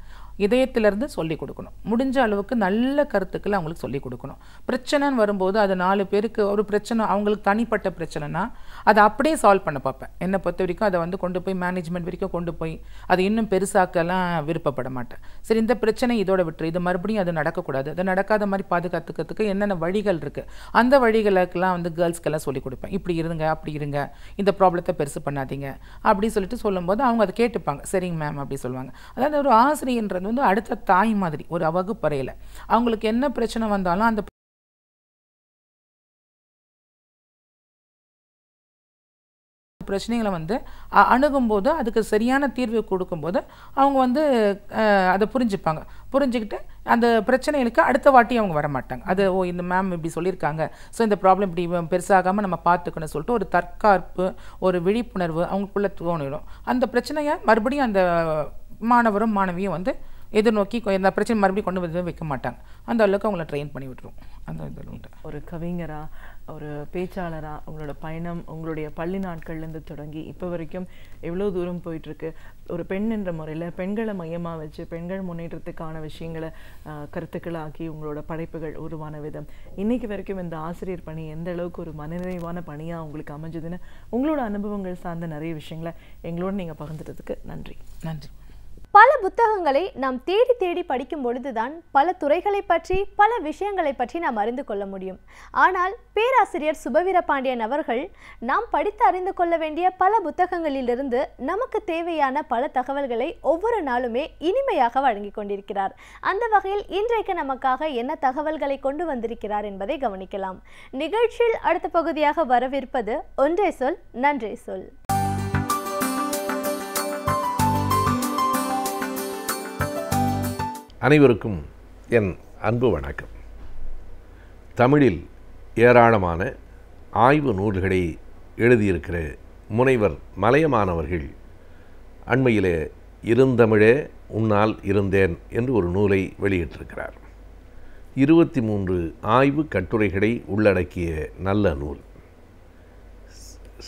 இதயத்திலேருந்து சொல்லிக் கொடுக்கணும். முடிஞ்ச அளவுக்கு நல்ல கருத்துக்களை அவங்களுக்கு சொல்லிக் கொடுக்கணும். பிரச்சனைன்னு வரும்போது அது 4 பேருக்கு ஒரு பிரச்சனை, அவங்களுக்கு தனிப்பட்ட பிரச்சனைனா அதை அப்படியே சால்வ் பண்ண பார்ப்பேன். என்னை பொறுத்த வரைக்கும் அதை வந்து கொண்டு போய் மேனேஜ்மெண்ட் வரைக்கும் கொண்டு போய் அதை இன்னும் பெருசாக்கெல்லாம் விருப்பப்பட மாட்டேன். சரி, இந்த பிரச்சனை இதோட விட்டுரு, இது மறுபடியும் அது நடக்கக்கூடாது, அது நடக்காத மாதிரி பாதுகாத்துக்கிறதுக்கு என்னென்ன வழிகள் இருக்குது அந்த வழிகளுக்கெல்லாம் வந்து கேர்ள்ஸ்க்கெல்லாம் சொல்லிக் கொடுப்பேன். இப்படி இருங்க, அப்படி இருங்க, இந்த ப்ராப்ளத்தை பெருசு பண்ணாதீங்க அப்படின்னு சொல்லிட்டு சொல்லும்போது அவங்க அதை கேட்டுப்பாங்க. சரிங்க மேம் அப்படி சொல்லுவாங்க. அதாவது ஒரு ஆசிரியன்றது வந்து அடுத்த தாய் மாதிரி. ஒரு வகுப்பறையில் அவங்களுக்கு என்ன பிரச்சனை வந்தாலும் அந்த பிரச்சனைகளை வந்து அணுகும்போது அதுக்கு சரியான தீர்வு கொடுக்கும்போது அவங்க வந்து அதை புரிஞ்சுக்கிட்டு அந்த பிரச்சனைகளுக்கு அடுத்த வாட்டி அவங்க வரமாட்டாங்க. அது இந்த மேம் இப்படி சொல்லியிருக்காங்க, ஸோ இந்த ப்ராப்ளம் இப்படி பெருசாகாமல் நம்ம பார்த்துக்கணும்னு சொல்லிட்டு ஒரு தற்காப்பு, ஒரு விழிப்புணர்வு அவங்களுக்குள்ளே தோணிடும். அந்த பிரச்சனையை மறுபடியும் அந்த மாணவரும் மாணவியும் வந்து எதிர்நோக்கி இந்த பிரச்சனை மறுபடியும் கொண்டு வந்து வைக்க மாட்டாங்க. அந்த அளவுக்கு அவங்கள ட்ரெயின் பண்ணி விட்டுருவோம். அந்த இதில் உண்டு. ஒரு கவிஞராக, ஒரு பேச்சாளராக உங்களோட பயணம் உங்களுடைய பள்ளி நாட்கள்லேருந்து தொடங்கி இப்போ வரைக்கும் எவ்வளோ தூரம் போயிட்டுருக்கு? ஒரு பெண் என்ற முறையில் பெண்களை மையமாக வச்சு பெண்கள் முன்னேற்றத்துக்கான விஷயங்களை கருத்துக்களாக்கி உங்களோட படைப்புகள் உருவான விதம், இன்னைக்கு வரைக்கும் இந்த ஆசிரியர் பணி எந்த அளவுக்கு ஒரு மனநிறைவான பணியாக உங்களுக்கு அமைஞ்சதுன்னு உங்களோட அனுபவங்கள் சார்ந்த நிறைய விஷயங்களை எங்களோட நீங்கள் பகிர்ந்துட்டதுக்கு நன்றி. நன்றி. பல புத்தகங்களை நாம் தேடி தேடி படிக்கும் பொழுதுதான் பல துறைகளை பற்றி, பல விஷயங்களை பற்றி நாம் அறிந்து கொள்ள முடியும். ஆனால் பேராசிரியர் சுபவீரபாண்டியன் அவர்கள் நாம் படித்து அறிந்து கொள்ள வேண்டிய பல புத்தகங்களிலிருந்து நமக்கு தேவையான பல தகவல்களை ஒவ்வொரு நாளுமே இனிமையாக வழங்கி கொண்டிருக்கிறார். அந்த வகையில் இன்றைக்கு நமக்காக என்ன தகவல்களை கொண்டு வந்திருக்கிறார் என்பதை கவனிக்கலாம். நிகழ்ச்சியில் அடுத்த பகுதியாக வரவிருப்பது ஒன்றே சொல் நன்றே சொல். அனைவருக்கும் என் அன்பு வணக்கம். தமிழில் ஏராளமான ஆய்வு நூல்களை எழுதியிருக்கிற முனைவர் மலையமானவர்கள் அண்மையிலே இருந்தமிழே உன்னால் இருந்தேன் என்று ஒரு நூலை வெளியிட்டிருக்கிறார். 23 ஆய்வு கட்டுரைகளை உள்ளடக்கிய நல்ல நூல்.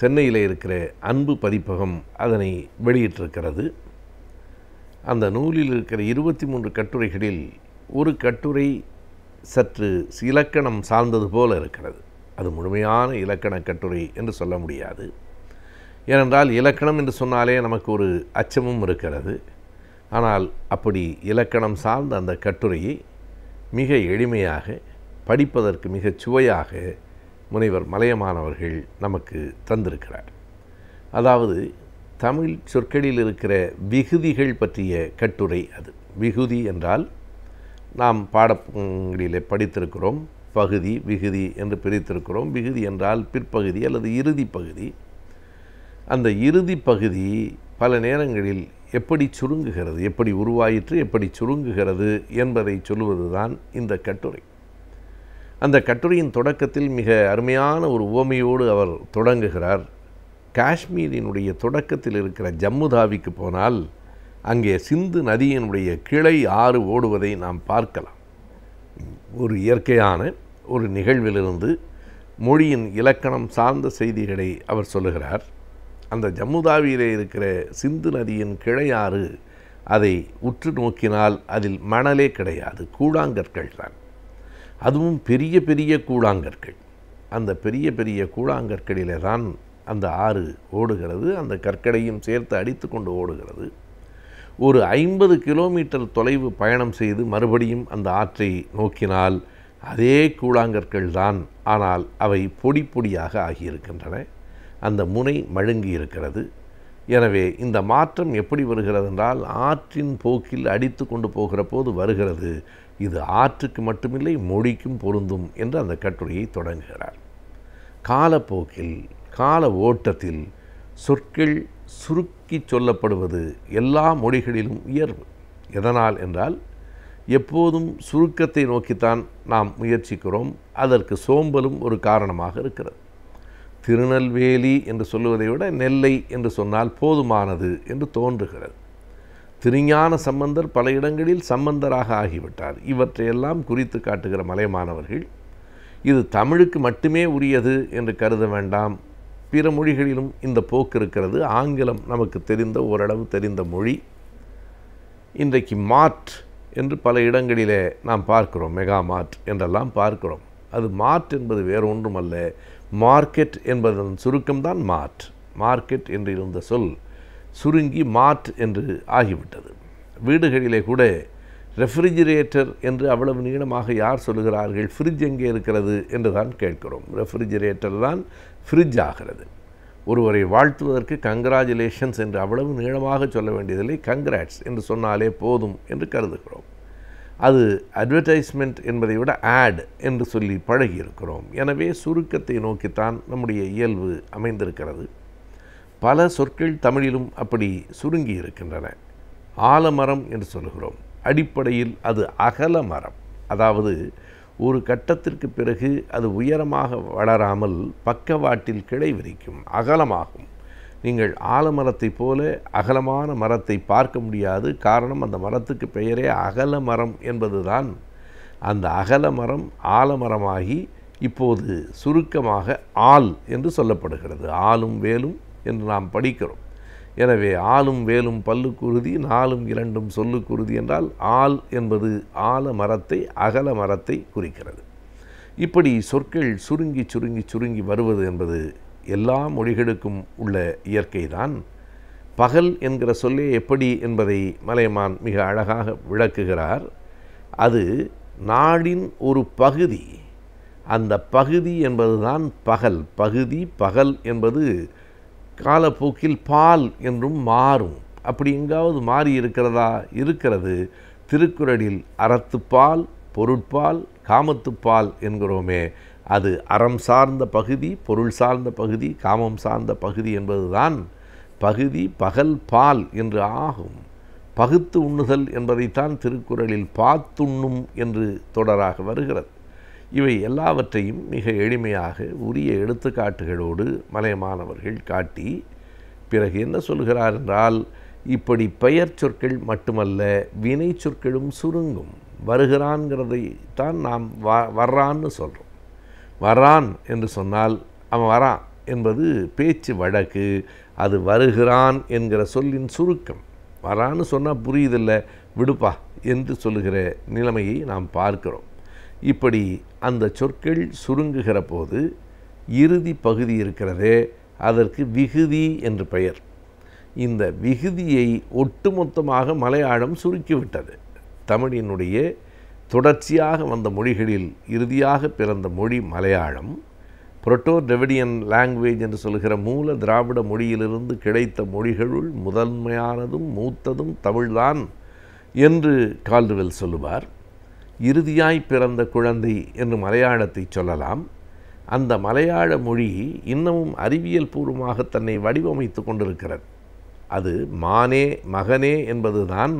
சென்னையில் இருக்கிற அன்பு பதிப்பகம் அதனை வெளியிட்டிருக்கிறது. அந்த நூலில் இருக்கிற 23 கட்டுரைகளில் ஒரு கட்டுரை சற்று இலக்கணம் சார்ந்தது போல இருக்கிறது. அது முழுமையான இலக்கண கட்டுரை என்று சொல்ல முடியாது. ஏனென்றால் இலக்கணம் என்று சொன்னாலே நமக்கு ஒரு அச்சமும் இருக்கிறது. ஆனால் அப்படி இலக்கணம் சார்ந்த அந்த கட்டுரையை மிக எளிமையாக, படிப்பதற்கு மிகச் சுவையாக முனைவர் மலையமானவர்கள் நமக்கு தந்திருக்கிறார். அதாவது தமிழ் சொற்களில் இருக்கிற விகுதிகள் பற்றிய கட்டுரை அது. விகுதி என்றால் நாம் பாடங்களிலே படித்திருக்கிறோம், பகுதி விகுதி என்று பிரித்திருக்கிறோம். விகுதி என்றால் பிற்பகுதி அல்லது இறுதி பகுதி. அந்த இறுதி பகுதி பல நேரங்களில் எப்படி சுருங்குகிறது, எப்படி உருவாயிற்று, எப்படி சுருங்குகிறது என்பதை சொல்லுவது தான் இந்த கட்டுரை. அந்த கட்டுரையின் தொடக்கத்தில் மிக அருமையான ஒரு உவமையோடு அவர் தொடங்குகிறார். காஷ்மீரினுடைய தொடக்கத்தில் இருக்கிற ஜம்முதாவிக்கு போனால் அங்கே சிந்து நதியினுடைய கிளை ஆறு ஓடுவதை நாம் பார்க்கலாம். ஒரு இயற்கையான ஒரு நிகழ்விலிருந்து மொழியின் இலக்கணம் சார்ந்த செய்திகளை அவர் சொல்லுகிறார். அந்த ஜம்முதாவியிலே இருக்கிற சிந்து நதியின் கிளையாறு, அதை உற்று நோக்கினால் அதில் மணலே கிடையாது, கூழாங்கற்கள் தான். அதுவும் பெரிய பெரிய கூழாங்கற்கள். அந்த பெரிய பெரிய கூழாங்கற்களிலே தான் அந்த ஆறு ஓடுகிறது. அந்த கற்களையும் சேர்த்து அடித்து கொண்டு ஓடுகிறது. ஒரு 50 கிலோமீட்டர் தொலைவு பயணம் செய்து மறுபடியும் அந்த ஆற்றை நோக்கினால் அதே கூழாங்கற்கள் தான். ஆனால் அவை பொடி பொடியாக ஆகியிருக்கின்றன. அந்த முனை மழுங்கி இருக்கிறது. எனவே இந்த மாற்றம் எப்படி வருகிறது என்றால் ஆற்றின் போக்கில் அடித்து கொண்டு போகிற போது வருகிறது. இது ஆற்றுக்கு மட்டுமில்லை, மொழிக்கும் பொருந்தும் என்று அந்த கட்டுரையை தொடங்குகிறார். காலப்போக்கில், கால ஓட்டத்தில் சொற்கள் சுருக்கி சொல்லப்படுவது எல்லா மொழிகளிலும் உயர்வு. எதனால் என்றால் எப்போதும் சுருக்கத்தை நோக்கித்தான் நாம் முயற்சிக்கிறோம். அதற்கு சோம்பலும் ஒரு காரணமாக இருக்கிறது. திருநெல்வேலி என்று சொல்லுவதை விட நெல்லை என்று சொன்னால் போதுமானது என்று தோன்றுகிறது. திருஞான சம்பந்தர் பல இடங்களில் சம்பந்தராக ஆகிவிட்டார். இவற்றையெல்லாம் குறித்து காட்டுகிற மலையமானவர்கள் இது தமிழுக்கு மட்டுமே உரியது என்று கருத வேண்டாம். பிற மொழிகளிலும் இந்த போக்கு இருக்கிறது. ஆங்கிலம் நமக்கு தெரிந்த, ஓரளவு தெரிந்த மொழி. இன்றைக்கு மார்ட் என்று பல இடங்களிலே நாம் பார்க்கிறோம், மெகா மார்ட் என்றெல்லாம் பார்க்கிறோம். அது மார்ட் என்பது வேறு ஒன்றும் அல்ல, மார்க்கெட் என்பதன் சுருக்கம்தான் மார்ட். மார்க்கெட் என்று இருந்த சொல் சுருங்கி மார்ட் என்று ஆகிவிட்டது. வீடுகளிலே கூட ரெஃப்ரிஜிரேட்டர் என்று அவ்வளவு நீளமாக யார் சொல்லுகிறார்கள்? ஃப்ரிட்ஜ் எங்கே இருக்கிறது என்று தான் கேட்கிறோம். ரெஃப்ரிஜிரேட்டர் தான் ஃப்ரிட்ஜ் ஆகிறது. ஒருவரை வாழ்த்துவதற்கு கங்க்ராச்சுலேஷன்ஸ் என்று அவ்வளவு நீளமாக சொல்ல வேண்டியதில்லை, கங்க்ராட்ஸ் என்று சொன்னாலே போதும் என்று கருதுகிறோம். அது அட்வர்டைஸ்மெண்ட் என்பதை விட ஆட் என்று சொல்லி பழகியிருக்கிறோம். எனவே சுருக்கத்தை நோக்கித்தான் நம்முடைய இயல்பு அமைந்திருக்கிறது. பல சொற்கள் தமிழிலும் அப்படி சுருங்கி இருக்கின்றன. ஆலமரம் என்று சொல்கிறோம். அடிப்படையில் அது அகல மரம். அதாவது ஒரு கட்டத்திற்கு பிறகு அது உயரமாக வளராமல் பக்கவாட்டில் கிளை விரிக்கும், அகலமாகும். நீங்கள் ஆலமரத்தை போல அகலமான மரத்தை பார்க்க முடியாது. காரணம், அந்த மரத்துக்கு பெயரே அகல மரம் என்பதுதான். அந்த அகல மரம் ஆலமரமாகி இப்போது சுருக்கமாக ஆல் என்று சொல்லப்படுகிறது. ஆலும் வேலும் என்று நாம் படிக்கிறோம். எனவே ஆலும் வேலும் பல்லுக்குருதி, நாலும் இரண்டும் சொல்லுக்குருதி என்றால் ஆல் என்பது ஆலமரத்தை, அகல மரத்தை குறிக்கிறது. இப்படி சொற்கள் சுருங்கி சுருங்கி சுருங்கி வருவது என்பது எல்லா மொழிகளுக்கும் உள்ள இயற்கை தான். பகல் என்கிற சொல்லே எப்படி என்பதை மலையமான் மிக அழகாக விளக்குகிறார். அது நாடின் ஒரு பகுதி. அந்த பகுதி என்பதுதான் பகல். பகுதி, பகல் என்பது காலப்போக்கில் பால் என்றும் மாறும். அப்படி எங்காவது மாறி இருக்கிறதா? இருக்கிறது. திருக்குறளில் அறத்துப்பால், பொருட்பால், காமத்துப்பால் என்கிறோமே, அது அறம் சார்ந்த பகுதி, பொருள் சார்ந்த பகுதி, காமம் சார்ந்த பகுதி என்பதுதான் பகுதி, பகல், பால் என்று ஆகும். பகுத்து உண்ணுதல் என்பதைத்தான் திருக்குறளில் பாத்துண்ணும் என்று தொடராக வருகிறது. இவை எல்லாவற்றையும் மிக எளிமையாக உரிய எடுத்துக்காட்டுகளோடு மலையமானவர்கள் காட்டி பிறகு என்ன சொல்கிறார் என்றால், இப்படி பெயர் சொற்கள் மட்டுமல்ல, வினை சொற்களும் சுருங்கும். வருகிறான்கிறதை தான் நாம் வர்றான்னு சொல்கிறோம். வர்றான் என்று சொன்னால் அவன் வரான் என்பது பேச்சு வழக்கு. அது வருகிறான் என்கிற சொல்லின் சுருக்கம். வரான்னு சொன்னால் புரியுதில்லை விடுப்பா என்று சொல்லுகிற நிலைமையை நாம் பார்க்கிறோம். இப்படி அந்த சொற்கள் சுருங்குகிற போது இறுதி பகுதி இருக்கிறதே அதற்கு விகுதி என்று பெயர். இந்த விகுதியை ஒட்டுமொத்தமாக மலையாளம் சுருக்கிவிட்டது. தமிழினுடைய தொடர்ச்சியாக வந்த மொழிகளில் இறுதியாக பிறந்த மொழி மலையாளம். புரோட்டோ டிராவிடியன் லாங்குவேஜ் என்று சொல்கிற மூல திராவிட மொழியிலிருந்து கிடைத்த மொழிகளுள் முதன்மையானதும் மூத்ததும் தமிழ்தான் என்று கால்டுவெல் சொல்லுவார். இறுதியாய் பிறந்த குழந்தை என்று மலையாளத்தை சொல்லலாம். அந்த மலையாள மொழி இன்னமும் அறிவியல் பூர்வமாக தன்னை வடிவமைத்து கொண்டிருக்கிறது. அது மானே மகனே என்பதுதான்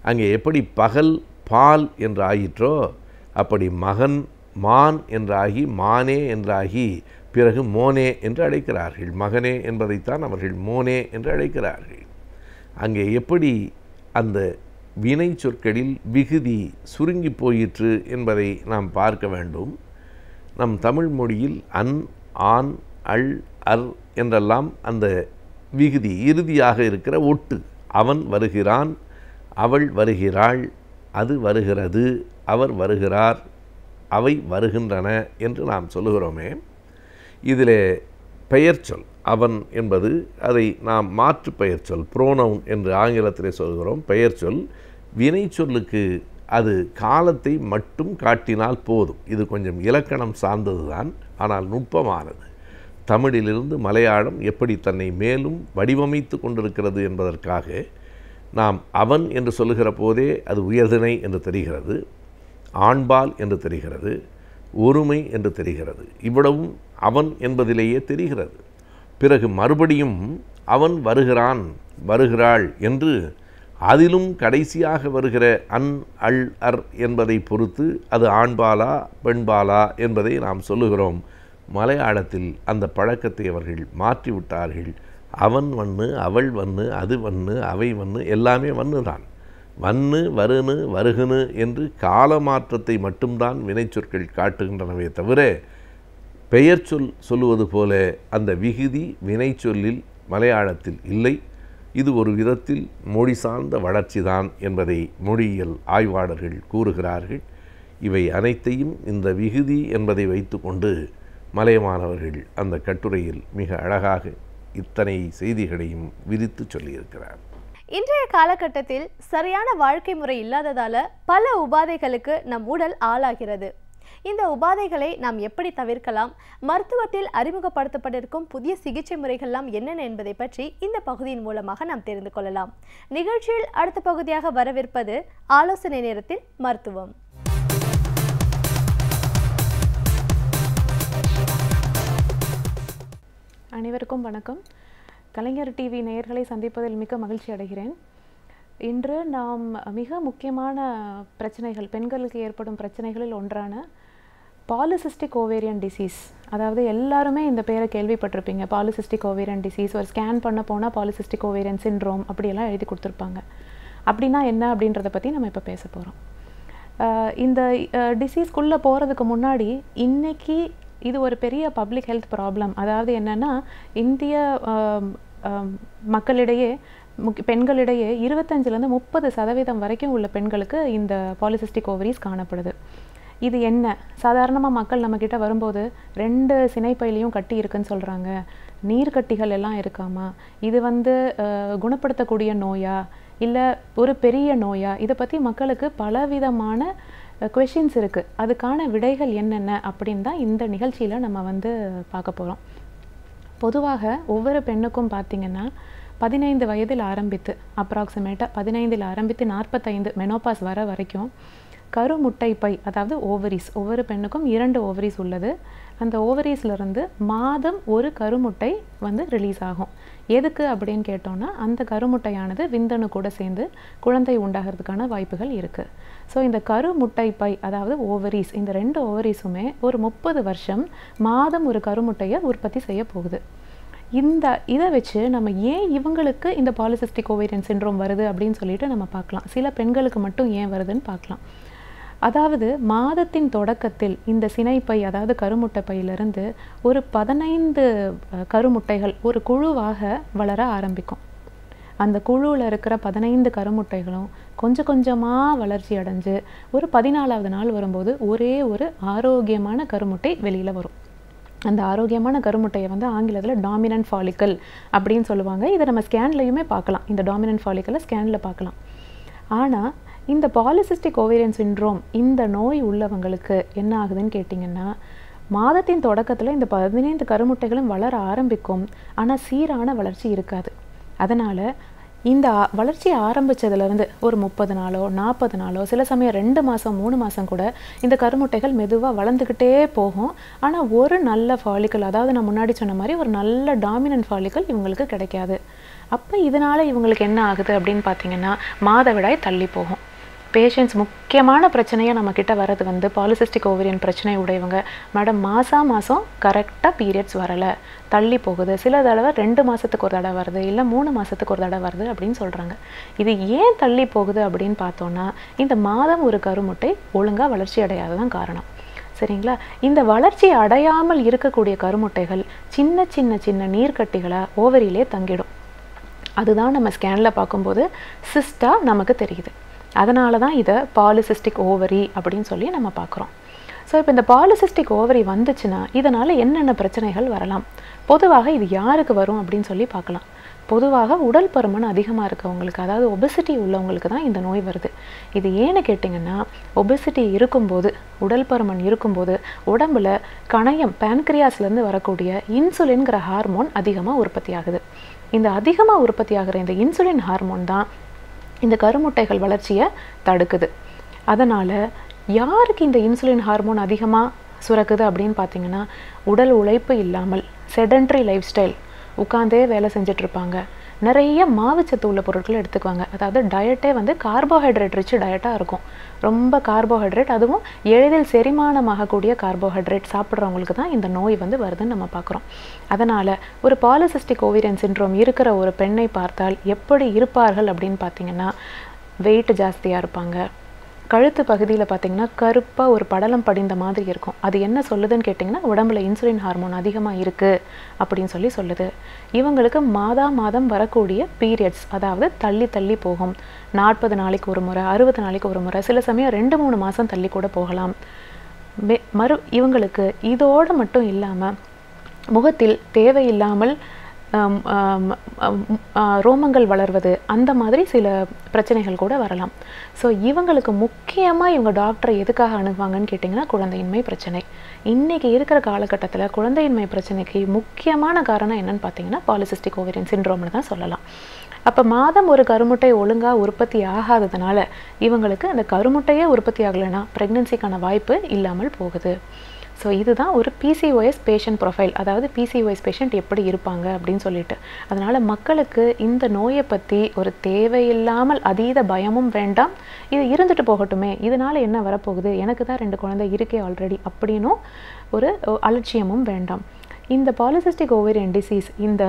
அங்கே எப்படி பகல் பால் என்று ஆயிற்றோ அப்படி மகன் மான் என்றாகி மானே என்றாகி பிறகு மோனே என்று அழைக்கிறார்கள். மகனே என்பதைத்தான் அவர்கள் மோனே என்று அழைக்கிறார்கள். அங்கே எப்படி அந்த வினை சொற்களில் விகுதி சுருங்கி போயிற்று என்பதை நாம் பார்க்க வேண்டும். நம் தமிழ் மொழியில் அன் ஆன் அள் அர் என்றெல்லாம் அந்த விகுதி இறுதியாக இருக்கிற ஒட்டு. அவன் வருகிறான், அவள் வருகிறாள், அது வருகிறது, அவர் வருகிறார், அவை வருகின்றன என்று நாம் சொல்லுகிறோமே. இதில் பெயர் சொல் அவன் என்பது அதை நாம் மாற்று பெயர் சொல் ப்ரோனவுன் என்று ஆங்கிலத்திலே சொல்கிறோம். பெயர் சொல் வினை சொல்லுக்கு அது காலத்தை மட்டும் காட்டினால் போதும். இது கொஞ்சம் இலக்கணம் சார்ந்தது தான், ஆனால் நுட்பமானது. தமிழிலிருந்து மலையாளம் எப்படி தன்னை மேலும் வடிவமைத்து கொண்டிருக்கிறது என்பதற்காக நாம் அவன் என்று சொல்லுகிற போதே அது உயர்திணை என்று தெரிகிறது, ஆண்பால் என்று தெரிகிறது, ஒருமை என்று தெரிகிறது. இவ்வளவும் அவன் என்பதிலேயே தெரிகிறது. பிறகு மறுபடியும் அவன் வருகிறான் வருகிறாள் என்று அதிலும் கடைசியாக வருகிற அன் அள் அர் என்பதை பொறுத்து அது ஆண்பாலா பெண்பாலா என்பதை நாம் சொல்லுகிறோம். மலையாளத்தில் அந்த பழக்கத்தை அவர்கள் மாற்றிவிட்டார்கள். அவன் வண்ணு, அவள் வண்ணு, அது வண்ணு, அவை வண்ணு, எல்லாமே வண்ணு தான். வண்ணு வருணு வருகுனு என்று கால மாற்றத்தை மட்டும்தான் வினைச்சொற்கள் காட்டுகின்றனவே தவிர பெயர் சொல் சொல்லுவது போல அந்த விகுதி வினை சொல்லில் மலையாளத்தில் இல்லை. இது ஒரு விதத்தில் மொழி சார்ந்த வளர்ச்சி தான் என்பதை மொழியியல் ஆய்வாளர்கள் கூறுகிறார்கள். இவை அனைத்தையும் இந்த விகுதி என்பதை வைத்து கொண்டு மலையமானவர்கள் அந்த கட்டுரையில் மிக அழகாக இத்தனை செய்திகளையும் விரித்து சொல்லியிருக்கிறார். இன்றைய காலகட்டத்தில் சரியான வாழ்க்கை முறை இல்லாததால பல உபாதைகளுக்கு நம் உடல் ஆளாகிறது. இந்த உபாதைகளை நாம் எப்படி தவிர்க்கலாம், மருத்துவத்தில் அறிமுகப்படுத்தப்பட்டிருக்கும் புதிய சிகிச்சை முறைகள்லாம் என்னென்ன என்பதை பற்றி இந்த பகுதியின் மூலமாக நாம் தெரிந்து கொள்ளலாம். நிகழ்ச்சியில் அடுத்த பகுதியாக வரவிருப்பது ஆலோசனை நேரத்தில் மருத்துவம். அனைவருக்கும் வணக்கம். கலைஞர் டிவி நேயர்களை சந்திப்பதில் மிக்க மகிழ்ச்சி அடைகிறேன். இன்று நாம் மிக முக்கியமான பிரச்சனைகள், பெண்களுக்கு ஏற்படும் பிரச்சனைகளில் ஒன்றான பாலிசிஸ்டிக் ஓவேரியன் டிசீஸ், அதாவது எல்லாருமே இந்த பேரை கேள்விப்பட்டிருப்பீங்க. பாலிசிஸ்டிக் ஓவேரியன் டிசீஸ், ஒரு ஸ்கேன் பண்ண போனால் பாலிசிஸ்டிக் ஓவேரியன் சிண்ட்ரோம் அப்படியெல்லாம் எழுதி கொடுத்துருப்பாங்க. அப்படின்னா என்ன அப்படின்றத பற்றி நம்ம இப்போ பேச போகிறோம். இந்த டிசீஸ்க்குள்ளே போகிறதுக்கு முன்னாடி இன்னைக்கு இது ஒரு பெரிய பப்ளிக் ஹெல்த் ப்ராப்ளம். அதாவது என்னென்னா, இந்திய மக்களிடையே பெண்களிடையே 25-30% வரைக்கும் உள்ள பெண்களுக்கு இந்த பாலிசிஸ்டிக் ஓவரிஸ் காணப்படுது. இது என்ன, சாதாரணமாக மக்கள் நம்மக்கிட்ட வரும்போது 2 சினைப்பையிலையும் கட்டி இருக்குன்னு சொல்கிறாங்க, நீர்க்கட்டிகள் எல்லாம் இருக்காமா, இது குணப்படுத்தக்கூடிய நோயா இல்லை ஒரு பெரிய நோயா, இதை பற்றி மக்களுக்கு பலவிதமான கொஷின்ஸ் இருக்குது. அதுக்கான விடைகள் என்னென்ன அப்படின்னு தான் இந்த நிகழ்ச்சியில் நம்ம பார்க்க போகிறோம். பொதுவாக ஒவ்வொரு பெண்ணுக்கும் பார்த்திங்கன்னா 15 வயதில் ஆரம்பித்து அப்ராக்சிமேட்டாக 15 ஆரம்பித்து 45 மெனோபாஸ் வர வரைக்கும் கருமுட்டை பை, அதாவது ஓவரிஸ், ஒவ்வொரு பெண்ணுக்கும் 2 ஓவரிஸ் உள்ளது. அந்த ஓவரிஸ்லேருந்து மாதம் ஒரு கருமுட்டை ரிலீஸ் ஆகும். எதுக்கு அப்படின்னு கேட்டோன்னா, அந்த கருமுட்டையானது விந்தணு கூட சேர்ந்து குழந்தை உண்டாகிறதுக்கான வாய்ப்புகள் இருக்குது. ஸோ இந்த கருமுட்டை பை, அதாவது ஓவரிஸ், இந்த 2 ஓவரிஸுமே ஒரு 30 வருஷம் மாதம் ஒரு கருமுட்டையை உற்பத்தி செய்ய போகுது. இதை வச்சு நம்ம ஏன் இவங்களுக்கு இந்த பாலிசிஸ்டிக் ஓவேரியன் சிண்ட்ரோம் வருது அப்படின்னு சொல்லிட்டு நம்ம பார்க்கலாம். சில பெண்களுக்கு மட்டும் ஏன் வருதுன்னு பார்க்கலாம். அதாவது மாதத்தின் தொடக்கத்தில் இந்த சினைப்பை, அதாவது கருமுட்டை பையிலிருந்து ஒரு 15 கருமுட்டைகள் ஒரு குழுவாக வளர ஆரம்பிக்கும். அந்த குழுவில் இருக்கிற 15 கருமுட்டைகளும் கொஞ்சம் கொஞ்சமாக வளர்ச்சி அடைஞ்சு ஒரு 14வது நாள் வரும்போது ஒரே ஒரு ஆரோக்கியமான கருமுட்டை வெளியில் வரும். அந்த ஆரோக்கியமான கருமுட்டையை வந்து ஆங்கிலத்தில் டாமினன்ட் ஃபாலிக்கல் அப்படின்னு சொல்லுவாங்க. இதை நம்ம ஸ்கேன்லையுமே பார்க்கலாம். இந்த டாமினன்ட் ஃபாலிக்கலை ஸ்கேனில் பார்க்கலாம். ஆனால் இந்த பாலிசிஸ்டிக் ஓவேரியன் சிண்ட்ரோம் இந்த நோய் உள்ளவங்களுக்கு என்ன ஆகுதுன்னு கேட்டிங்கன்னா, மாதத்தின் தொடக்கத்தில் இந்த 15 கருமுட்டைகளும் வளர ஆரம்பிக்கும். ஆனால் சீரான வளர்ச்சி இருக்காது. அதனால் இந்த வளர்ச்சி ஆரம்பித்ததுலேருந்து ஒரு 30 நாளோ 40 நாளோ சில சமயம் 2 மாதம் 3 மாதம் கூட இந்த கருமுட்டைகள் மெதுவாக வளர்ந்துக்கிட்டே போகும். ஆனால் ஒரு நல்ல ஃபாலிக்கல், அதாவது நான் முன்னாடி சொன்ன மாதிரி ஒரு நல்ல டாமினன்ட் ஃபாலிக்கல் இவங்களுக்கு கிடைக்காது. அப்போ இதனால் இவங்களுக்கு என்ன ஆகுது அப்படின்னு பார்த்தீங்கன்னா, மாதவிடாய் தள்ளி போகும். பேஷண்ட்ஸ் முக்கியமான பிரச்சனையாக நம்மக்கிட்ட வர்றது வந்து பாலிசிஸ்டிக் ஓவேரியன் பிரச்சனை உடையவங்க, மேடம் மாதம் கரெக்டாக பீரியட்ஸ் வரலை, தள்ளி போகுது, சில தடவை 2 மாதத்துக்கு ஒரு தடவை வருது, இல்லை 3 மாதத்துக்கு ஒரு தடவை வருது அப்படின்னு சொல்கிறாங்க. இது ஏன் தள்ளி போகுது அப்படின்னு பார்த்தோன்னா, இந்த மாதம் ஒரு கருமுட்டை ஒழுங்காக வளர்ச்சி அடையாததான் காரணம். சரிங்களா? இந்த வளர்ச்சி அடையாமல் இருக்கக்கூடிய கருமுட்டைகள் சின்ன சின்ன சின்ன நீர்க்கட்டிகளாக ஓவரியிலே தங்கிடும். அதுதான் நம்ம ஸ்கேனில் பார்க்கும்போது சிஸ்டாக நமக்கு தெரியுது. அதனால தான் இதை பாலிசிஸ்டிக் ஓவரி அப்படின்னு சொல்லி நம்ம பார்க்குறோம். ஸோ இப்போ இந்த பாலிசிஸ்டிக் ஓவரி வந்துச்சுன்னா இதனால் என்னென்ன பிரச்சனைகள் வரலாம், பொதுவாக இது யாருக்கு வரும் அப்படின்னு சொல்லி பார்க்கலாம். பொதுவாக உடல் பருமன் அதிகமாக இருக்கவங்களுக்கு, அதாவது ஒபெசிட்டி உள்ளவங்களுக்கு தான் இந்த நோய் வருது. இது ஏன்னு கேட்டிங்கன்னா, ஒபெசிட்டி இருக்கும்போது, உடல் பருமன் இருக்கும்போது உடம்புல கணையம் பேன்க்ரியாஸ்லேருந்து வரக்கூடிய இன்சுலின்கிற ஹார்மோன் அதிகமாக உற்பத்தி ஆகுது. இந்த அதிகமாக உற்பத்தி ஆகிற இந்த இன்சுலின் ஹார்மோன் தான் இந்த கருமுட்டைகள் வளர்ச்சியை தடுக்குது. அதனால் யாருக்கு இந்த இன்சுலின் ஹார்மோன் அதிகமாக சுரக்குது அப்படின்னு பார்த்தீங்கன்னா, உடல் உழைப்பு இல்லாமல் செடென்ட்ரி லைஃப் ஸ்டைல், உட்காந்தே வேலை செஞ்சிட்ருப்பாங்க, நிறைய மாவுச்சத்து உள்ள பொருட்கள் எடுத்துக்குவாங்க. அதாவது டயட்டே வந்து கார்போஹைட்ரேட் ரிச் டயட்டாக இருக்கும். ரொம்ப கார்போஹைட்ரேட், அதுவும் எளிதில் செரிமானமாகக்கூடிய கார்போஹைட்ரேட் சாப்பிட்றவங்களுக்கு தான் இந்த நோய் வந்து வருதுன்னு நம்ம பார்க்குறோம். அதனால் ஒரு பாலிசிஸ்டிக் ஓவேரியன் சிண்ட்ரோம் இருக்கிற ஒரு பெண்ணை பார்த்தால் எப்படி இருப்பார்கள் அப்படின்னு பார்த்தீங்கன்னா, வெயிட் ஜாஸ்தியாக இருப்பாங்க. கழுத்து பகுதியில் பார்த்திங்கன்னா கருப்பாக ஒரு படலம் படிந்த மாதிரி இருக்கும். அது என்ன சொல்லுதுன்னு கேட்டிங்கன்னா, உடம்புல இன்சுலின் ஹார்மோன் அதிகமாக இருக்குது அப்படின்னு சொல்லுது. இவங்களுக்கு மாதம் வரக்கூடிய பீரியட்ஸ், அதாவது தள்ளி தள்ளி போகும். 40 நாளைக்கு ஒரு முறை, 60 நாளைக்கு ஒரு முறை, சில சமயம் 2-3 மாதம் தள்ளி கூட போகலாம். இவங்களுக்கு இதோடு மட்டும் இல்லாமல் முகத்தில் தேவையில்லாமல் ரோமங்கள் வளர்வது, அந்த மாதிரி சில பிரச்சனைகள் கூட வரலாம். ஸோ இவங்களுக்கு முக்கியமாக இவங்க டாக்டரை எதுக்காக அணுகுவாங்கன்னு கேட்டிங்கன்னா, குழந்தையின்மை பிரச்சனை. இன்றைக்கி இருக்கிற காலகட்டத்தில் குழந்தையின்மை பிரச்சனைக்கு முக்கியமான காரணம் என்னன்னு பார்த்தீங்கன்னா, பாலிசிஸ்டிக் ஓவேரியன் சிண்ட்ரோம்னு தான் சொல்லலாம். அப்போ மாதம் ஒரு கருமுட்டை ஒழுங்காக உற்பத்தி ஆகாததுனால இவங்களுக்கு அந்த கருமுட்டையே உற்பத்தி ஆகலைன்னா ப்ரெக்னென்சிக்கான வாய்ப்பு இல்லாமல் போகுது. ஸோ இதுதான் ஒரு PCOS பேஷண்ட் ப்ரொஃபைல், அதாவது PCOS பேஷண்ட் எப்படி இருப்பாங்க அப்படின்னு சொல்லிட்டு. அதனால் மக்களுக்கு இந்த நோயை பற்றி ஒரு தேவையில்லாமல் அதீத பயமும் வேண்டாம். இது இருந்துட்டு போகட்டுமே, இதனால் என்ன வரப்போகுது, எனக்கு தான் 2 குழந்தை இருக்கே ஆல்ரெடி அப்படின்னும் ஒரு அலட்சியமும் வேண்டாம். இந்த பாலிசிஸ்டிக் ஓவேரியன் டிசீஸ், இந்த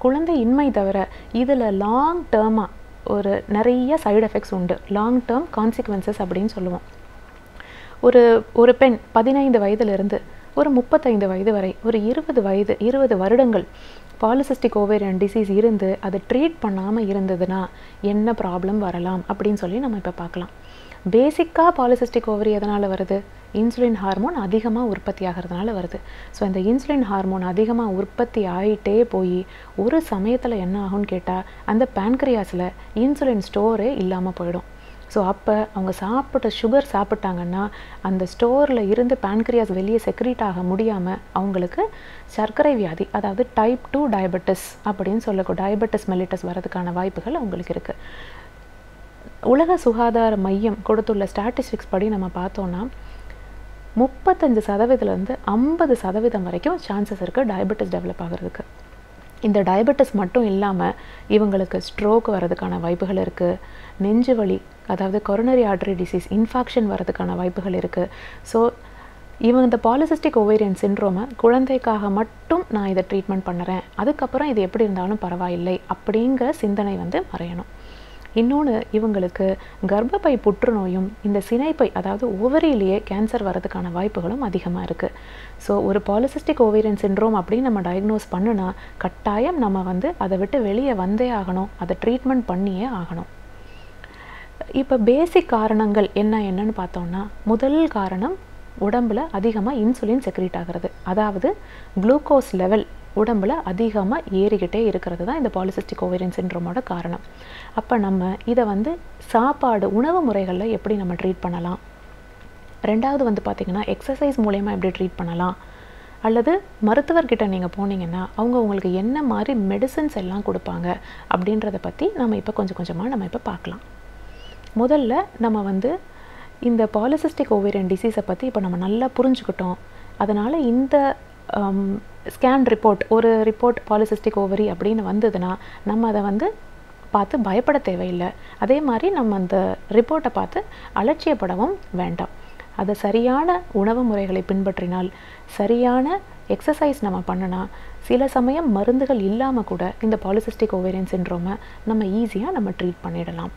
குழந்தை இன்மை தவிர இதில் லாங் டேர்மாக ஒரு நிறைய சைடு எஃபெக்ட்ஸ் உண்டு. லாங் டேர்ம் கான்சிக்வன்சஸ் அப்படின்னு சொல்லுவோம். ஒரு பெண் 15 வயதிலிருந்து ஒரு 35 வயது வரை ஒரு 20 வருடங்கள் பாலிசிஸ்டிக் ஓவேரியன் டிசீஸ் இருந்து அதை ட்ரீட் பண்ணாமல் இருந்ததுன்னா என்ன ப்ராப்ளம் வரலாம் அப்படின்னு சொல்லி நம்ம இப்போ பார்க்கலாம். பேசிக்காக பாலிசிஸ்டிக் ஓவரி எதனால் வருது? இன்சுலின் ஹார்மோன் அதிகமாக உற்பத்தி ஆகிறதுனால வருது. ஸோ இந்த இன்சுலின் ஹார்மோன் அதிகமாக உற்பத்தி ஆகிட்டே போய் ஒரு சமயத்தில் என்ன ஆகும்னு கேட்டால், அந்த பேன்க்ரியாஸில் இன்சுலின் ஸ்டோரே இல்லாமல் போயிடும். ஸோ அப்போ அவங்க சுகர் சாப்பிட்டாங்கன்னா அந்த ஸ்டோரில் இருந்து பேன்க்ரியாஸ் வெளியே செக்ரீட் ஆக முடியாமல் அவங்களுக்கு சர்க்கரை வியாதி, அதாவது டைப் 2 டயபெட்டிஸ் அப்படின்னு சொல்லக்கூடிய டயபெட்டிஸ் மெல்லிட்டஸ் வரதுக்கான வாய்ப்புகள் அவங்களுக்கு இருக்குது. உலக சுகாதார மையம் கொடுத்துள்ள ஸ்டாட்டிஸ்டிக்ஸ் படி நம்ம பார்த்தோன்னா 35% 50% வரைக்கும் சான்சஸ் இருக்குது டயபெட்டிஸ் டெவலப் ஆகிறதுக்கு. இந்த டயபெட்டிஸ் மட்டும் இல்லாமல் இவங்களுக்கு ஸ்ட்ரோக் வரதுக்கான வாய்ப்புகள் இருக்குது. நெஞ்சு வலி, அதாவது கொரோனரி ஆர்டரி டிசீஸ், இன்ஃபாக்ஷன் வரதுக்கான வாய்ப்புகள் இருக்குது. ஸோ இவங்க இந்த பாலிசிஸ்டிக் ஓவேரியன் சிண்ட்ரோமை குழந்தைக்காக மட்டும் நான் இதை ட்ரீட்மெண்ட் பண்ணுறேன், அதுக்கப்புறம் இது எப்படி இருந்தாலும் பரவாயில்லை அப்படிங்கிற சிந்தனை வந்து மறையணும். இன்னொன்று இவங்களுக்கு கர்ப்பப்பை புற்றுநோயும் இந்த சினைப்பை அதாவது ஓவரியிலேயே கேன்சர் வரதுக்கான வாய்ப்புகளும் அதிகமாக இருக்குது. ஸோ ஒரு பாலிசிஸ்டிக் ஓவேரியன் சிண்ட்ரோம் அப்படின்னு நம்ம டயக்னோஸ் பண்ணுனா கட்டாயம் நம்ம வந்து அதை விட்டு வெளியே வந்தே ஆகணும், அதை ட்ரீட்மெண்ட் பண்ணியே ஆகணும். இப்போ பேசிக் காரணங்கள் என்னன்னு பார்த்தோம்னா, முதல் காரணம் உடம்புல அதிகமாக இன்சுலின் செக்ரீட் ஆகிறது, அதாவது குளுக்கோஸ் லெவல் உடம்புல அதிகமாக ஏறிக்கிட்டே இருக்கிறது தான் இந்த பாலிசிஸ்டிக் ஓவேரியன் சிண்ட்ரோமோட காரணம். அப்போ நம்ம இதை வந்து சாப்பாடு உணவு முறைகளில் எப்படி நம்ம ட்ரீட் பண்ணலாம், ரெண்டாவது வந்து பார்த்திங்கன்னா எக்ஸசைஸ் மூலயமா எப்படி ட்ரீட் பண்ணலாம், அல்லது மருத்துவர்கிட்ட நீங்கள் போனீங்கன்னா அவங்க உங்களுக்கு என்ன மாதிரி மெடிசன்ஸ் எல்லாம் கொடுப்பாங்க அப்படின்றத பற்றி நம்ம இப்போ கொஞ்சம் கொஞ்சமாக நம்ம இப்போ பார்க்கலாம். முதல்ல நம்ம வந்து இந்த பாலிசிஸ்டிக் ஓவேரியன் டிசீஸை பற்றி இப்போ நம்ம நல்லா புரிஞ்சுக்கிட்டோம். அதனால் இந்த ஸ்கேன் ரிப்போர்ட், ஒரு ரிப்போர்ட் பாலிசிஸ்டிக் ஓவரி அப்படின்னு வந்ததுன்னா நம்ம அதை வந்து பார்த்து பயப்பட தேவையில்லை. அதே மாதிரி நம்ம அந்த ரிப்போர்ட்டை பார்த்து அலட்சியப்படவும் வேண்டாம். அதை சரியான உணவு முறைகளை பின்பற்றினால், சரியான எக்ஸசைஸ் நம்ம பண்ணினா, சில சமயம் மருந்துகள் இல்லாமல் கூட இந்த பாலிசிஸ்டிக் ஓவேரியன் சிண்ட்ரோமை நம்ம ஈஸியாக நம்ம ட்ரீட் பண்ணிடலாம்.